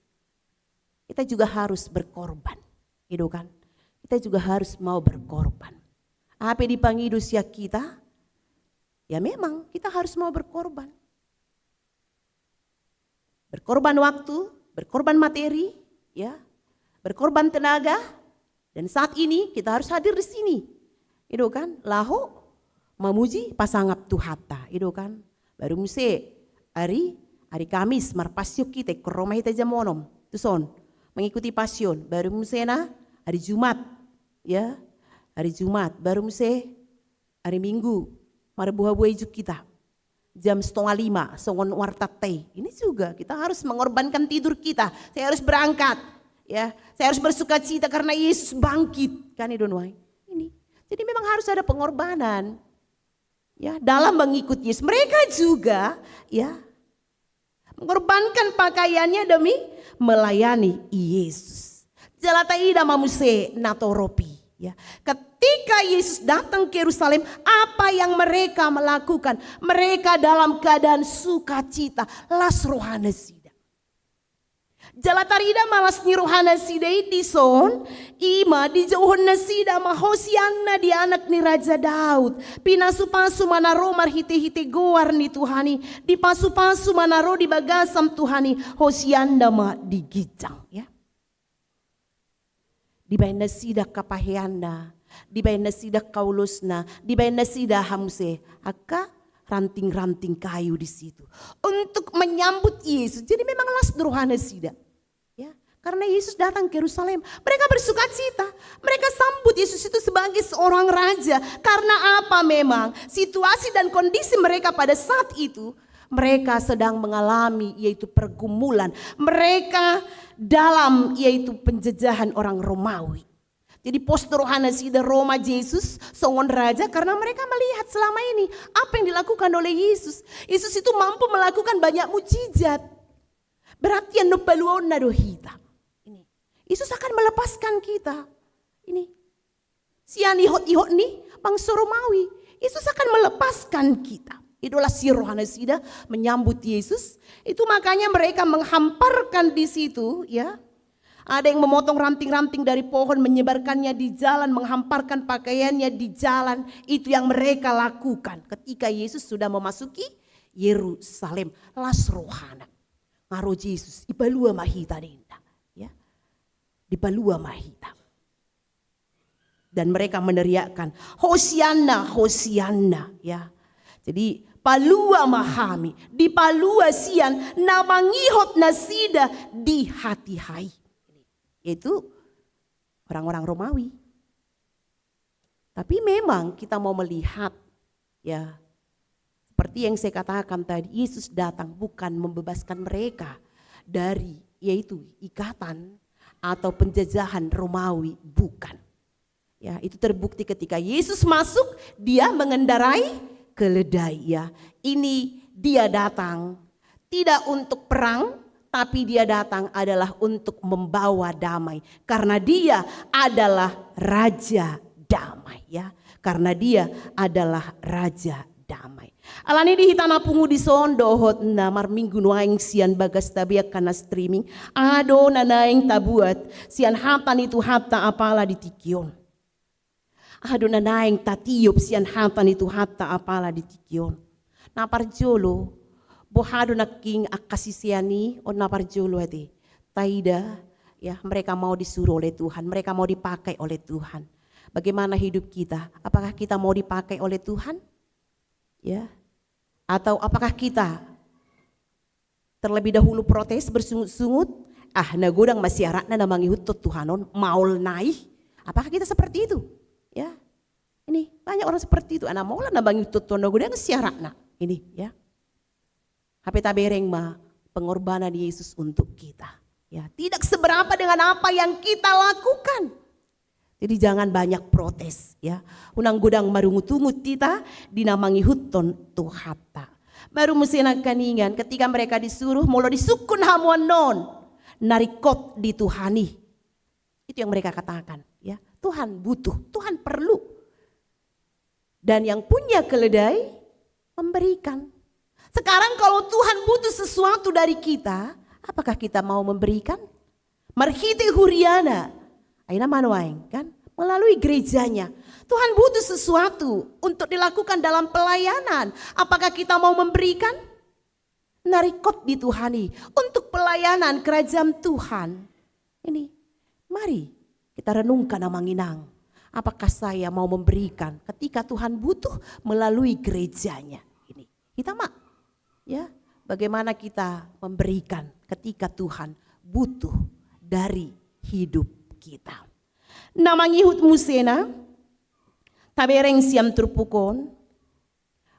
kita juga harus berkorban, gitu kan? Kita juga harus mau berkorban. Apa dipanggil usia kita? Ya memang kita harus mau berkorban. Berkorban waktu, berkorban materi, ya, berkorban tenaga, dan saat ini kita harus hadir di sini, itu kan? Laho memuji pasangap Tuhata, itu kan? Baru muse hari Kamis marpasyo kita ke rumah kita jamonom, tuson mengikuti pasion. Baru muse na hari Jumat, ya, hari Jumat. Baru muse hari Minggu marbuha-buha ijuk kita. Jam 4:30 songon wartate. Ini juga kita harus mengorbankan tidur kita. Saya harus berangkat, ya. Saya harus bersuka cita karena Yesus bangkit, kan itu nuai. Ini. Jadi memang harus ada pengorbanan. Ya, dalam mengikut Yesus. Mereka juga, ya, mengorbankan pakaiannya demi melayani Yesus. Jalataida mamuse natoropi. Ya, ketika Yesus datang ke Yerusalem, apa yang mereka melakukan? Mereka dalam keadaan sukacita, las rohana sida. Jalatarida malas ni rohana sida itison, ima di jauhon na sida mahosianna di anak ni Raja Daud. Pinasu-pasu manaro marhite-hite goar ni Tuhani, di pasu-pasu manaro di bagasam Tuhani, hosianda ma di gijang, ya. Di bayan nasida kapahianda, di bayan nasida kaulusna, di bayan nasida hamse, aka ranting-ranting kayu di situ untuk menyambut Yesus. Jadi memang las rohana sida, ya, karena Yesus datang ke Yerusalem, mereka bersuka cita, mereka sambut Yesus itu sebagai seorang raja. Karena apa? Memang situasi dan kondisi mereka pada saat itu, mereka sedang mengalami yaitu pergumulan. Mereka dalam yaitu penjajahan orang Romawi. Jadi postur rohana sida Roma Yesus songon raja karena mereka melihat selama ini apa yang dilakukan oleh Yesus. Yesus itu mampu melakukan banyak mukjizat. Berarti yang nupaluon na dohita. Ini Yesus akan melepaskan kita. Ini sian ihot-ihot nih bangsa Romawi. Yesus akan melepaskan kita. Itulah si rohana sida menyambut Yesus. Itu makanya mereka menghamparkan di situ, ya. Ada yang memotong ranting-ranting dari pohon, menyebarkannya di jalan, menghamparkan pakaiannya di jalan. Itu yang mereka lakukan ketika Yesus sudah memasuki Yerusalem. Las rohana ngaro Yesus ipalua mahita dinda, ya. Dipalua mahita. Dan mereka meneriakkan Hosianna, Hosianna, ya. Jadi palua mahami, di palua sian, namangihot nasida di hati hai. Yaitu orang-orang Romawi. Tapi memang kita mau melihat, ya, seperti yang saya katakan tadi, Yesus datang bukan membebaskan mereka dari yaitu ikatan atau penjajahan Romawi, bukan. Ya, itu terbukti ketika Yesus masuk, dia mengendarai keledai, ya. Ini dia datang tidak untuk perang, tapi dia datang adalah untuk membawa damai. Karena dia adalah Raja Damai, ya. Karena dia adalah Raja Damai. Alani di hitana pungu di sondohot namar minggu nuaing sian bagas tabiak kana streaming. Ado nanaing tabuat sian hatan itu hatta apala di tikion. Ado na naing tatiop sian hatan itu hatta apala di tikion. Naparjolo, bohado na king akasisiani o naparjolo ate. Taida, ya, mereka mau disuruh oleh Tuhan, mereka mau dipakai oleh Tuhan. Bagaimana hidup kita? Apakah kita mau dipakai oleh Tuhan? Ya. Atau apakah kita terlebih dahulu protes bersungut-sungut? Ah, nagodang masyarakna namang ihutot Tuhanon maul naik. Apakah kita seperti itu? Ya, Ini banyak orang seperti itu. Anak maulah nabangi tutono gudang siarakna. Ini ya. Hape tabereng mah pengorbanan Yesus untuk kita. Ya, tidak seberapa dengan apa yang kita lakukan. Jadi jangan banyak protes ya. Unang gudang marungut-ungut kita dinamangi huton tuhata. Baru musina kaningan ketika mereka disuruh molo disukun hamuan non. Narikot dituhani. Itu yang mereka katakan ya. Tuhan butuh, Tuhan perlu. Dan yang punya keledai memberikan. Sekarang kalau Tuhan butuh sesuatu dari kita, apakah kita mau memberikan? Marhite huriana. Aina manuaing kan melalui gerejanya. Tuhan butuh sesuatu untuk dilakukan dalam pelayanan. Apakah kita mau memberikan? Narikot dituhani untuk pelayanan kerajaan Tuhan. Ini mari kita renungkan amanginang. Apakah saya mau memberikan ketika Tuhan butuh melalui gerejanya? Ini kita mak ya bagaimana kita memberikan ketika Tuhan butuh dari hidup kita. Namangihut musena tabereng siam turpukon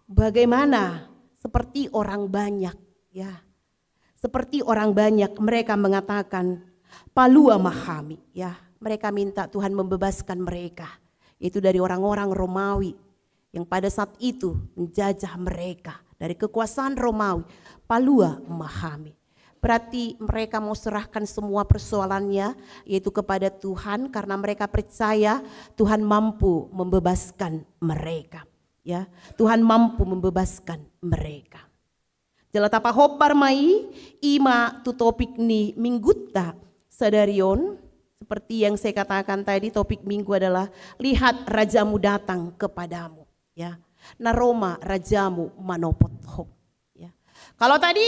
bagaimana seperti orang banyak ya. Seperti orang banyak mereka mengatakan palua mahami ya. Mereka minta Tuhan membebaskan mereka. Itu dari orang-orang Romawi yang pada saat itu menjajah mereka dari kekuasaan Romawi. Palua mahami. Berarti mereka mau serahkan semua persoalannya yaitu kepada Tuhan karena mereka percaya Tuhan mampu membebaskan mereka. Ya, Tuhan mampu membebaskan mereka. Jelatapa hopar mai ima tu topik ni minggutta sadarion. Seperti yang saya katakan tadi, topik minggu adalah lihat rajamu datang kepadamu. Ya, naroma rajamu manopot hop. Ya, kalau tadi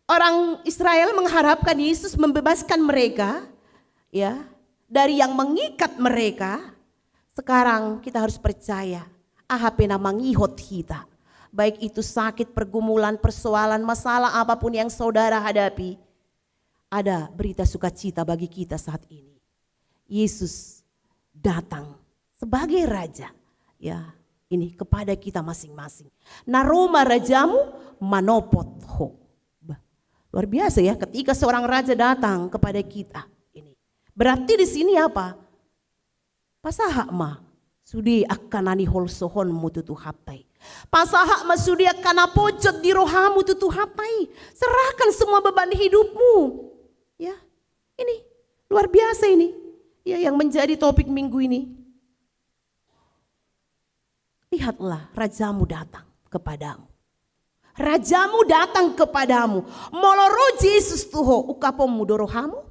orang Israel mengharapkan Yesus membebaskan mereka, ya, dari yang mengikat mereka. Sekarang kita harus percaya, ahapena mangihot kita. Baik itu sakit, pergumulan, persoalan, masalah apapun yang saudara hadapi. Ada berita sukacita bagi kita saat ini. Yesus datang sebagai Raja. Ya, ini kepada kita masing-masing. Naroma rajamu manopot ho. Luar biasa ya ketika seorang raja datang kepada kita. Ini berarti di sini apa? Pasaha ma sudi akanani holsohon mututu hapai. Pasaha ma sudi akana pojot di rohamu tutu hapai. Serahkan semua beban hidupmu. Ya, ini luar biasa ini. Ya, yang menjadi topik minggu ini. Lihatlah rajamu datang kepadamu. Rajamu datang kepadamu. Moloro Yesus tuho ukapom mudorohamu.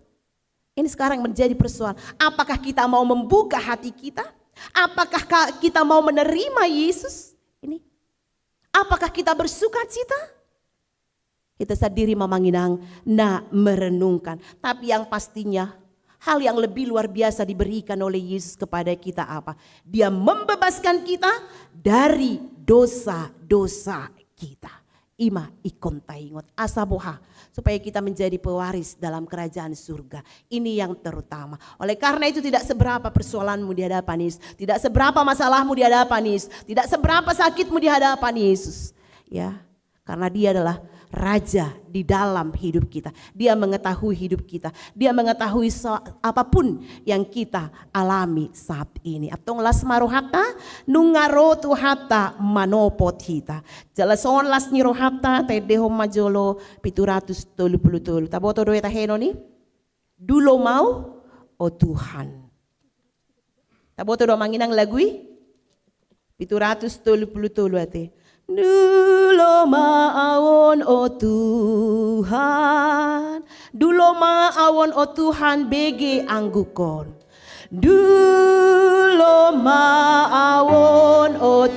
Ini sekarang menjadi persoalan. Apakah kita mau membuka hati kita? Apakah kita mau menerima Yesus? Ini. Apakah kita bersuka cita? Kita sadiri memanginang, merenungkan. Tapi yang pastinya hal yang lebih luar biasa diberikan oleh Yesus kepada kita apa? Dia membebaskan kita dari dosa-dosa kita. Ima ikon taingot asaboha supaya kita menjadi pewaris dalam kerajaan surga. Ini yang terutama. Oleh karena itu tidak seberapa persoalanmu di hadapan Yesus, tidak seberapa masalahmu di hadapan Yesus, tidak seberapa sakitmu di hadapan Yesus. Ya, karena Dia adalah Raja di dalam hidup kita. Dia mengetahui hidup kita. Dia mengetahui apapun yang kita alami saat ini. Atong las marohata nungaro tuhata manopot hita. Jalason las nirohata tedeho majolo 730. Taboto doeta henoni. Dulo mau o Tuhan. Taboto do manginang lagui 730 ate. Dulo maawon o Tuhan, dulo maawon o Tuhan bege anggukon. Dulo maawon o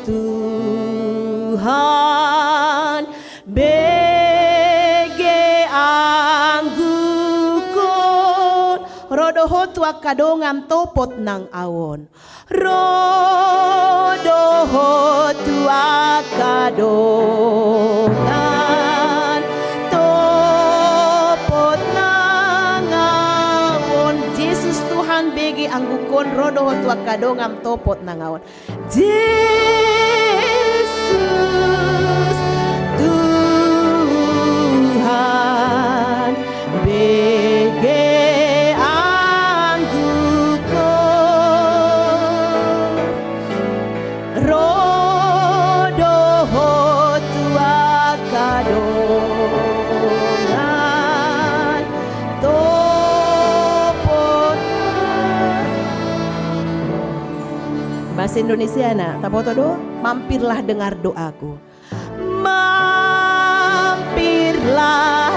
Tuhan bege anggukon. Rodoho tua kadongan topot nang awon. Rodoho tua kadongan topot nang awon. Yesus Tuhan Tuhan bege anggukon rodo tua kadongam topot nangawan. Yesus Tuhan bege anggukon rodo tua kadongan topot. Bahasa Indonesia nak, tapoto do, mampirlah dengar doaku. Mampirlah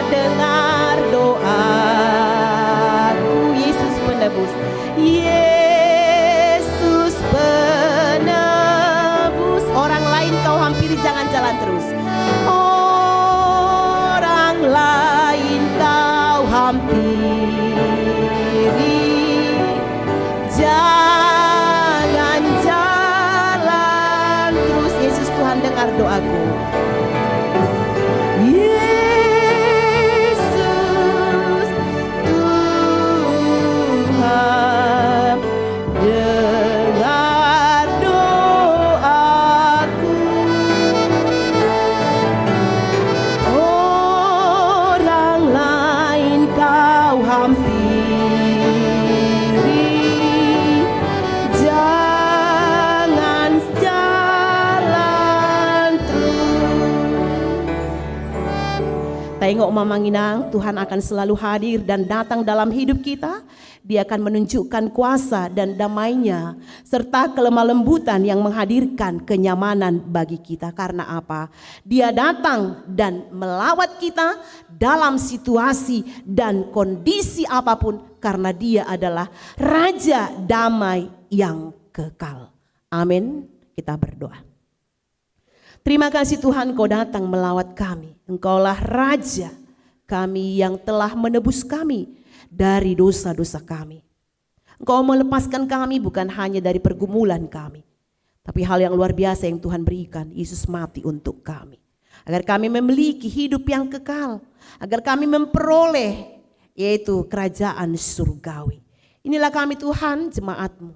dengar doaku. Yesus penebus, Yesus penebus. Orang lain kau hampiri, jangan jalan terus. Orang lain kau hampiri, jangan jalan terus. Yesus Tuhan dengar doaku. Yesus Tuhan dengar doaku. Orang lain kau hampiri, jangan jalan terus. Tengok Mamang Inang, Tuhan akan selalu hadir dan datang dalam hidup kita. Dia akan menunjukkan kuasa dan damai-Nya serta kelemah lembutan yang menghadirkan kenyamanan bagi kita. Karena apa? Dia datang dan melawat kita dalam situasi dan kondisi apapun, karena Dia adalah Raja damai yang kekal. Amin. Kita berdoa. Terima kasih Tuhan, Kau datang melawat kami. Engkaulah Raja kami yang telah menebus kami dari dosa-dosa kami. Engkau melepaskan kami bukan hanya dari pergumulan kami, tapi hal yang luar biasa yang Tuhan berikan, Yesus mati untuk kami. Agar kami memiliki hidup yang kekal, agar kami memperoleh yaitu kerajaan surgawi. Inilah kami Tuhan, jemaat-Mu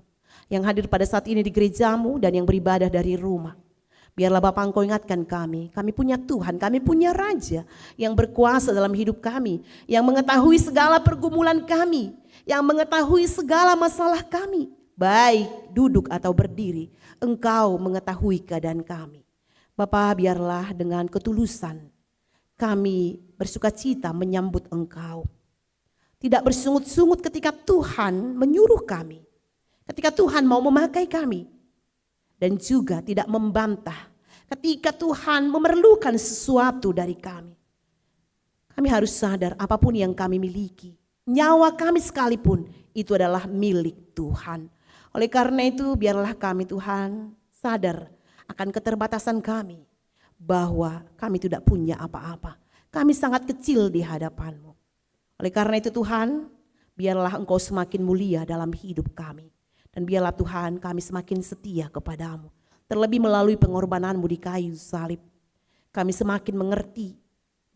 yang hadir pada saat ini di gerejamu dan yang beribadah dari rumah. Biarlah Bapa Engkau ingatkan kami punya Tuhan, kami punya Raja yang berkuasa dalam hidup kami, yang mengetahui segala pergumulan kami, yang mengetahui segala masalah kami, baik duduk atau berdiri. Engkau mengetahui keadaan kami. Bapa, biarlah dengan ketulusan kami bersukacita menyambut Engkau. Tidak bersungut-sungut ketika Tuhan menyuruh kami, ketika Tuhan mau memakai kami. Dan juga tidak membantah ketika Tuhan memerlukan sesuatu dari kami. Kami harus sadar apapun yang kami miliki, nyawa kami sekalipun, itu adalah milik Tuhan. Oleh karena itu biarlah kami Tuhan sadar akan keterbatasan kami, bahwa kami tidak punya apa-apa. Kami sangat kecil di hadapan-Mu. Oleh karena itu Tuhan, biarlah Engkau semakin mulia dalam hidup kami. Dan biarlah Tuhan kami semakin setia kepada-Mu. Terlebih melalui pengorbanan-Mu di kayu salib. Kami semakin mengerti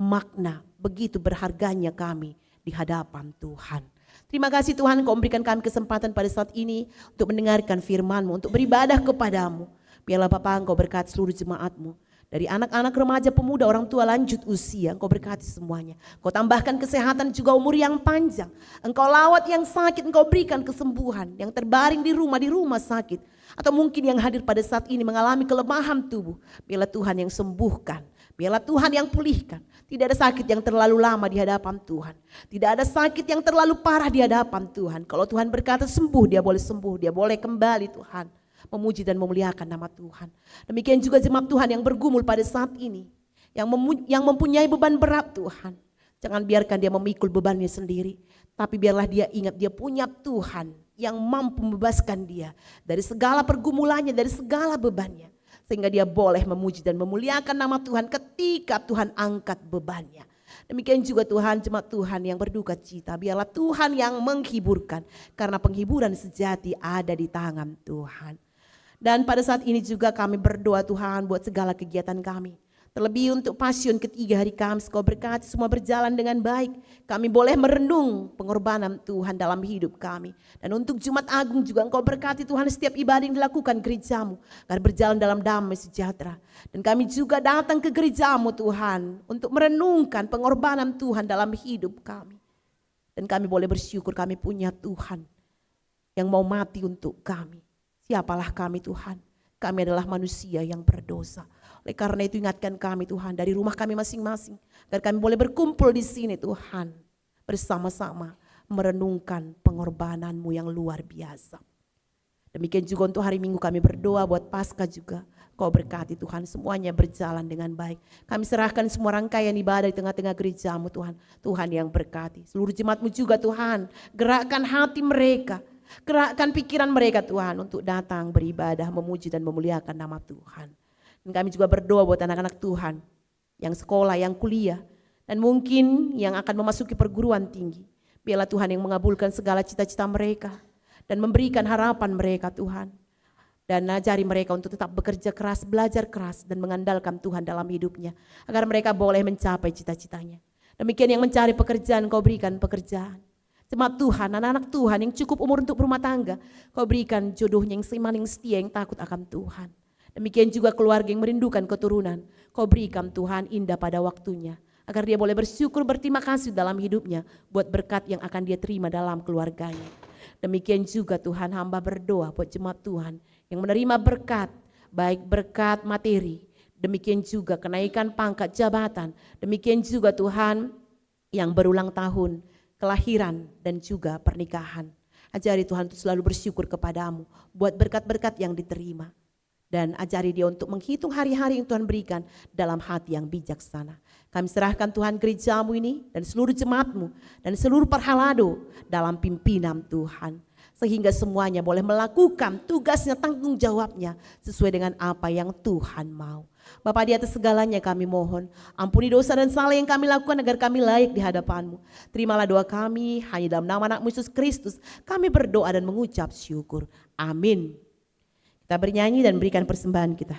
makna begitu berharganya kami di hadapan Tuhan. Terima kasih Tuhan, Kau memberikan kami kesempatan pada saat ini untuk mendengarkan firman-Mu, untuk beribadah kepada-Mu. Biarlah Bapa Engkau berkati seluruh jemaat-Mu. Dari anak-anak, remaja, pemuda, orang tua lanjut usia, Engkau berkati semuanya. Engkau tambahkan kesehatan juga umur yang panjang. Engkau lawat yang sakit, Engkau berikan kesembuhan. Yang terbaring di rumah sakit. Atau mungkin yang hadir pada saat ini mengalami kelemahan tubuh. Biarlah Tuhan yang sembuhkan. Biarlah Tuhan yang pulihkan. Tidak ada sakit yang terlalu lama di hadapan Tuhan. Tidak ada sakit yang terlalu parah di hadapan Tuhan. Kalau Tuhan berkata sembuh, Dia boleh sembuh. Dia boleh kembali Tuhan. Memuji dan memuliakan nama Tuhan. Demikian juga jemaat Tuhan yang bergumul pada saat ini, yang mempunyai beban berat Tuhan. Jangan biarkan dia memikul bebannya sendiri, tapi biarlah dia ingat dia punya Tuhan yang mampu membebaskan dia dari segala pergumulannya, dari segala bebannya. Sehingga dia boleh memuji dan memuliakan nama Tuhan ketika Tuhan angkat bebannya. Demikian juga Tuhan, jemaat Tuhan yang berduka cita, biarlah Tuhan yang menghiburkan, karena penghiburan sejati ada di tangan Tuhan. Dan pada saat ini juga kami berdoa Tuhan buat segala kegiatan kami. Terlebih untuk Pasion ketiga hari Kamis, Kau berkati semua berjalan dengan baik. Kami boleh merenung pengorbanan Tuhan dalam hidup kami. Dan untuk Jumat Agung juga Engkau berkati Tuhan setiap ibadah yang dilakukan gerejamu, agar berjalan dalam damai sejahtera. Dan kami juga datang ke gerejamu Tuhan, untuk merenungkan pengorbanan Tuhan dalam hidup kami. Dan kami boleh bersyukur kami punya Tuhan yang mau mati untuk kami. Siapalah kami Tuhan? Kami adalah manusia yang berdosa. Oleh karena itu ingatkan kami Tuhan dari rumah kami masing-masing, agar kami boleh berkumpul di sini Tuhan, bersama-sama merenungkan pengorbanan-Mu yang luar biasa. Demikian juga untuk hari Minggu kami berdoa buat Paskah juga. Kau berkati Tuhan semuanya berjalan dengan baik. Kami serahkan semua rangkaian ibadah di tengah-tengah gereja-Mu Tuhan. Tuhan yang berkati. Seluruh jemaat-Mu juga Tuhan. Gerakkan hati mereka. Gerakkan pikiran mereka Tuhan untuk datang beribadah, memuji dan memuliakan nama Tuhan. Dan kami juga berdoa buat anak-anak Tuhan yang sekolah, yang kuliah, dan mungkin yang akan memasuki perguruan tinggi. Biarlah Tuhan yang mengabulkan segala cita-cita mereka dan memberikan harapan mereka Tuhan. Dan ajari mereka untuk tetap bekerja keras, belajar keras, dan mengandalkan Tuhan dalam hidupnya, agar mereka boleh mencapai cita-citanya. Demikian yang mencari pekerjaan, Kau berikan pekerjaan. Jemaat Tuhan, anak-anak Tuhan yang cukup umur untuk berumah tangga, Kau berikan jodohnya yang seiman, yang setia, yang takut akan Tuhan. Demikian juga keluarga yang merindukan keturunan, Kau berikan Tuhan indah pada waktunya, agar dia boleh bersyukur berterima kasih dalam hidupnya buat berkat yang akan dia terima dalam keluarganya. Demikian juga Tuhan, hamba berdoa buat jemaat Tuhan yang menerima berkat, baik berkat materi, demikian juga kenaikan pangkat jabatan, demikian juga Tuhan yang berulang tahun, kelahiran dan juga pernikahan. Ajari Tuhan untuk selalu bersyukur kepadamu buat berkat-berkat yang diterima. Dan ajari dia untuk menghitung hari-hari yang Tuhan berikan dalam hati yang bijaksana. Kami serahkan Tuhan gerejamu ini dan seluruh jemaatmu dan seluruh perhalado dalam pimpinan Tuhan. Sehingga semuanya boleh melakukan tugasnya, tanggung jawabnya sesuai dengan apa yang Tuhan mau. Bapa, di atas segalanya kami mohon, ampuni dosa dan salah yang kami lakukan agar kami layak di hadapan-Mu. Terimalah doa kami hanya dalam nama anak-Mu Yesus Kristus. Kami berdoa dan mengucap syukur. Amin. Kita bernyanyi dan berikan persembahan kita.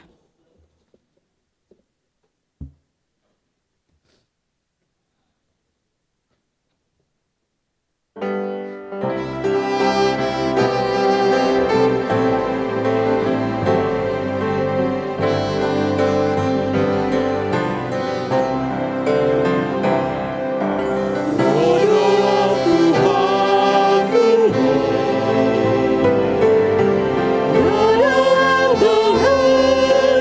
Tuhan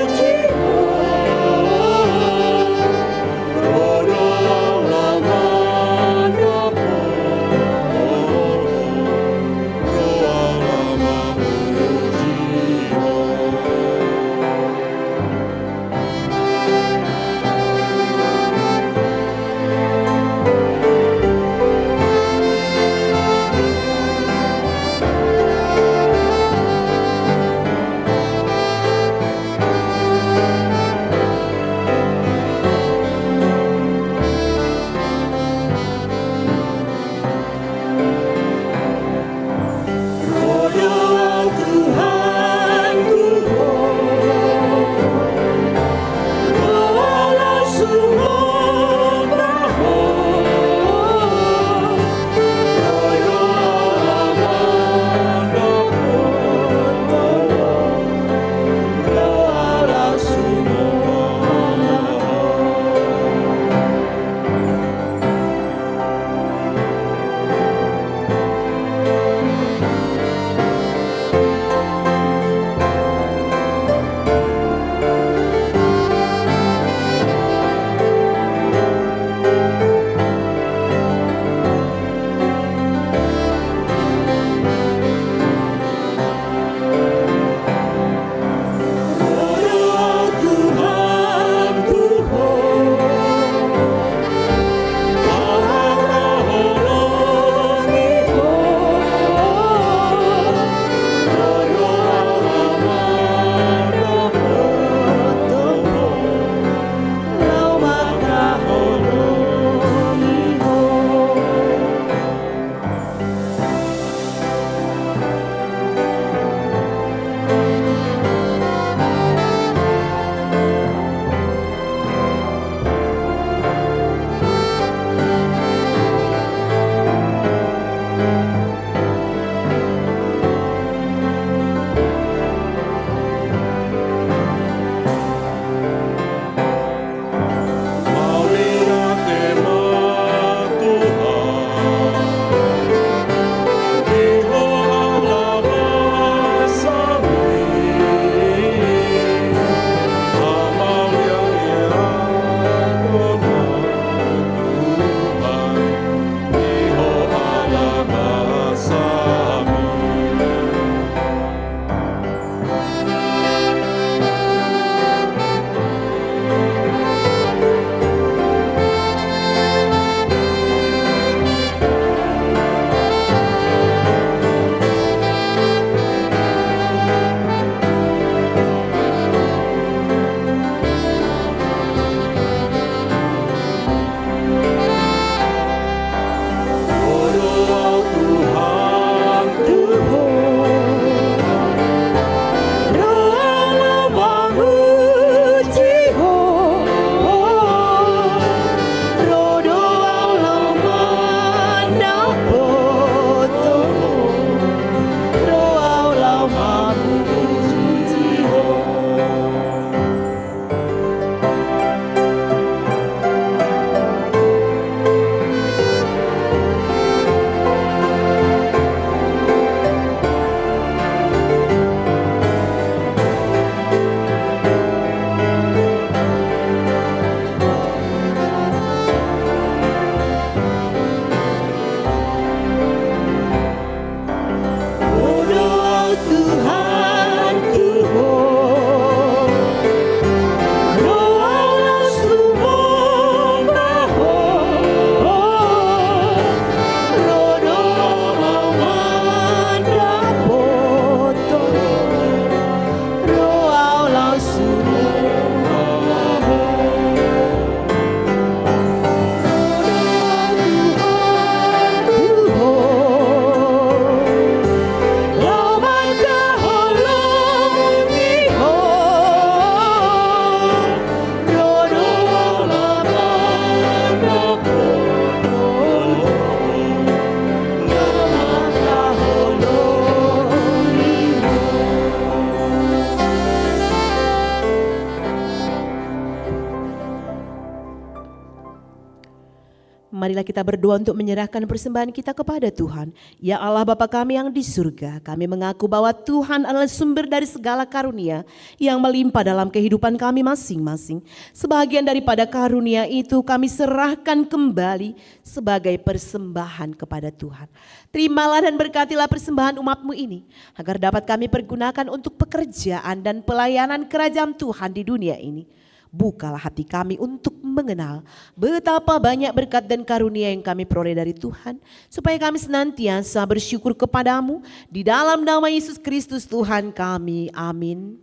Marilah kita berdoa untuk menyerahkan persembahan kita kepada Tuhan. Ya Allah Bapa kami yang di surga, kami mengaku bahwa Tuhan adalah sumber dari segala karunia yang melimpah dalam kehidupan kami masing-masing. Sebagian daripada karunia itu kami serahkan kembali sebagai persembahan kepada Tuhan. Terimalah dan berkatilah persembahan umat-Mu ini, agar dapat kami pergunakan untuk pekerjaan dan pelayanan kerajaan Tuhan di dunia ini. Bukalah hati kami untuk mengenal betapa banyak berkat dan karunia yang kami peroleh dari Tuhan, supaya kami senantiasa bersyukur kepadamu di dalam nama Yesus Kristus Tuhan kami. Amin.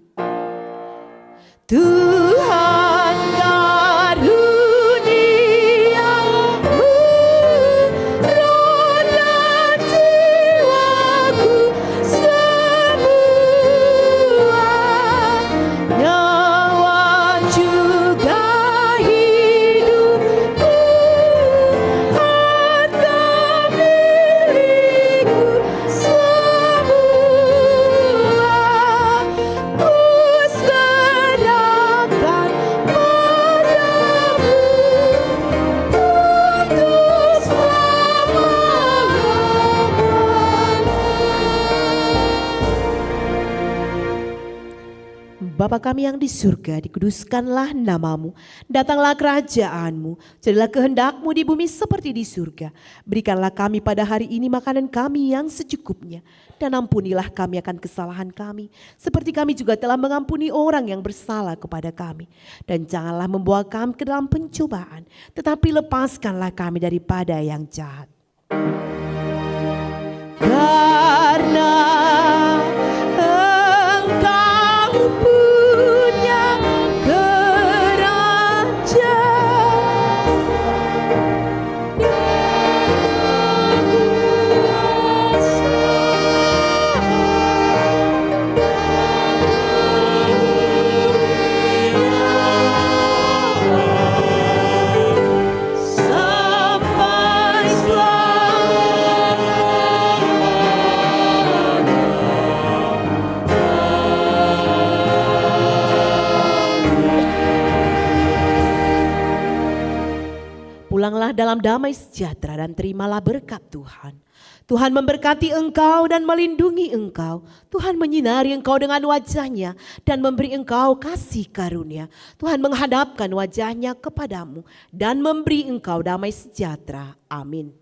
Tuhan karuniamu, roh dan jiwaku semua, nyawa juga hidupku, harta milikku semua, ku serahkan padamu untuk selama-lamanya. Bapa kami yang di surga, dikuduskanlah namamu, datanglah kerajaanmu, jadilah kehendak-Mu di bumi seperti di surga. Berikanlah kami pada hari ini makanan kami yang secukupnya, dan ampunilah kami akan kesalahan kami, seperti kami juga telah mengampuni orang yang bersalah kepada kami. Dan janganlah membawa kami ke dalam pencobaan, tetapi lepaskanlah kami daripada yang jahat. Karena Engkau punya kerajaan dan kuasa sampai Pulanglah dalam damai sejahtera dan terimalah berkat Tuhan. Tuhan memberkati engkau dan melindungi engkau. Tuhan menyinari engkau dengan wajah-Nya dan memberi engkau kasih karunia. Tuhan menghadapkan wajah-Nya kepadamu dan memberi engkau damai sejahtera. Amin.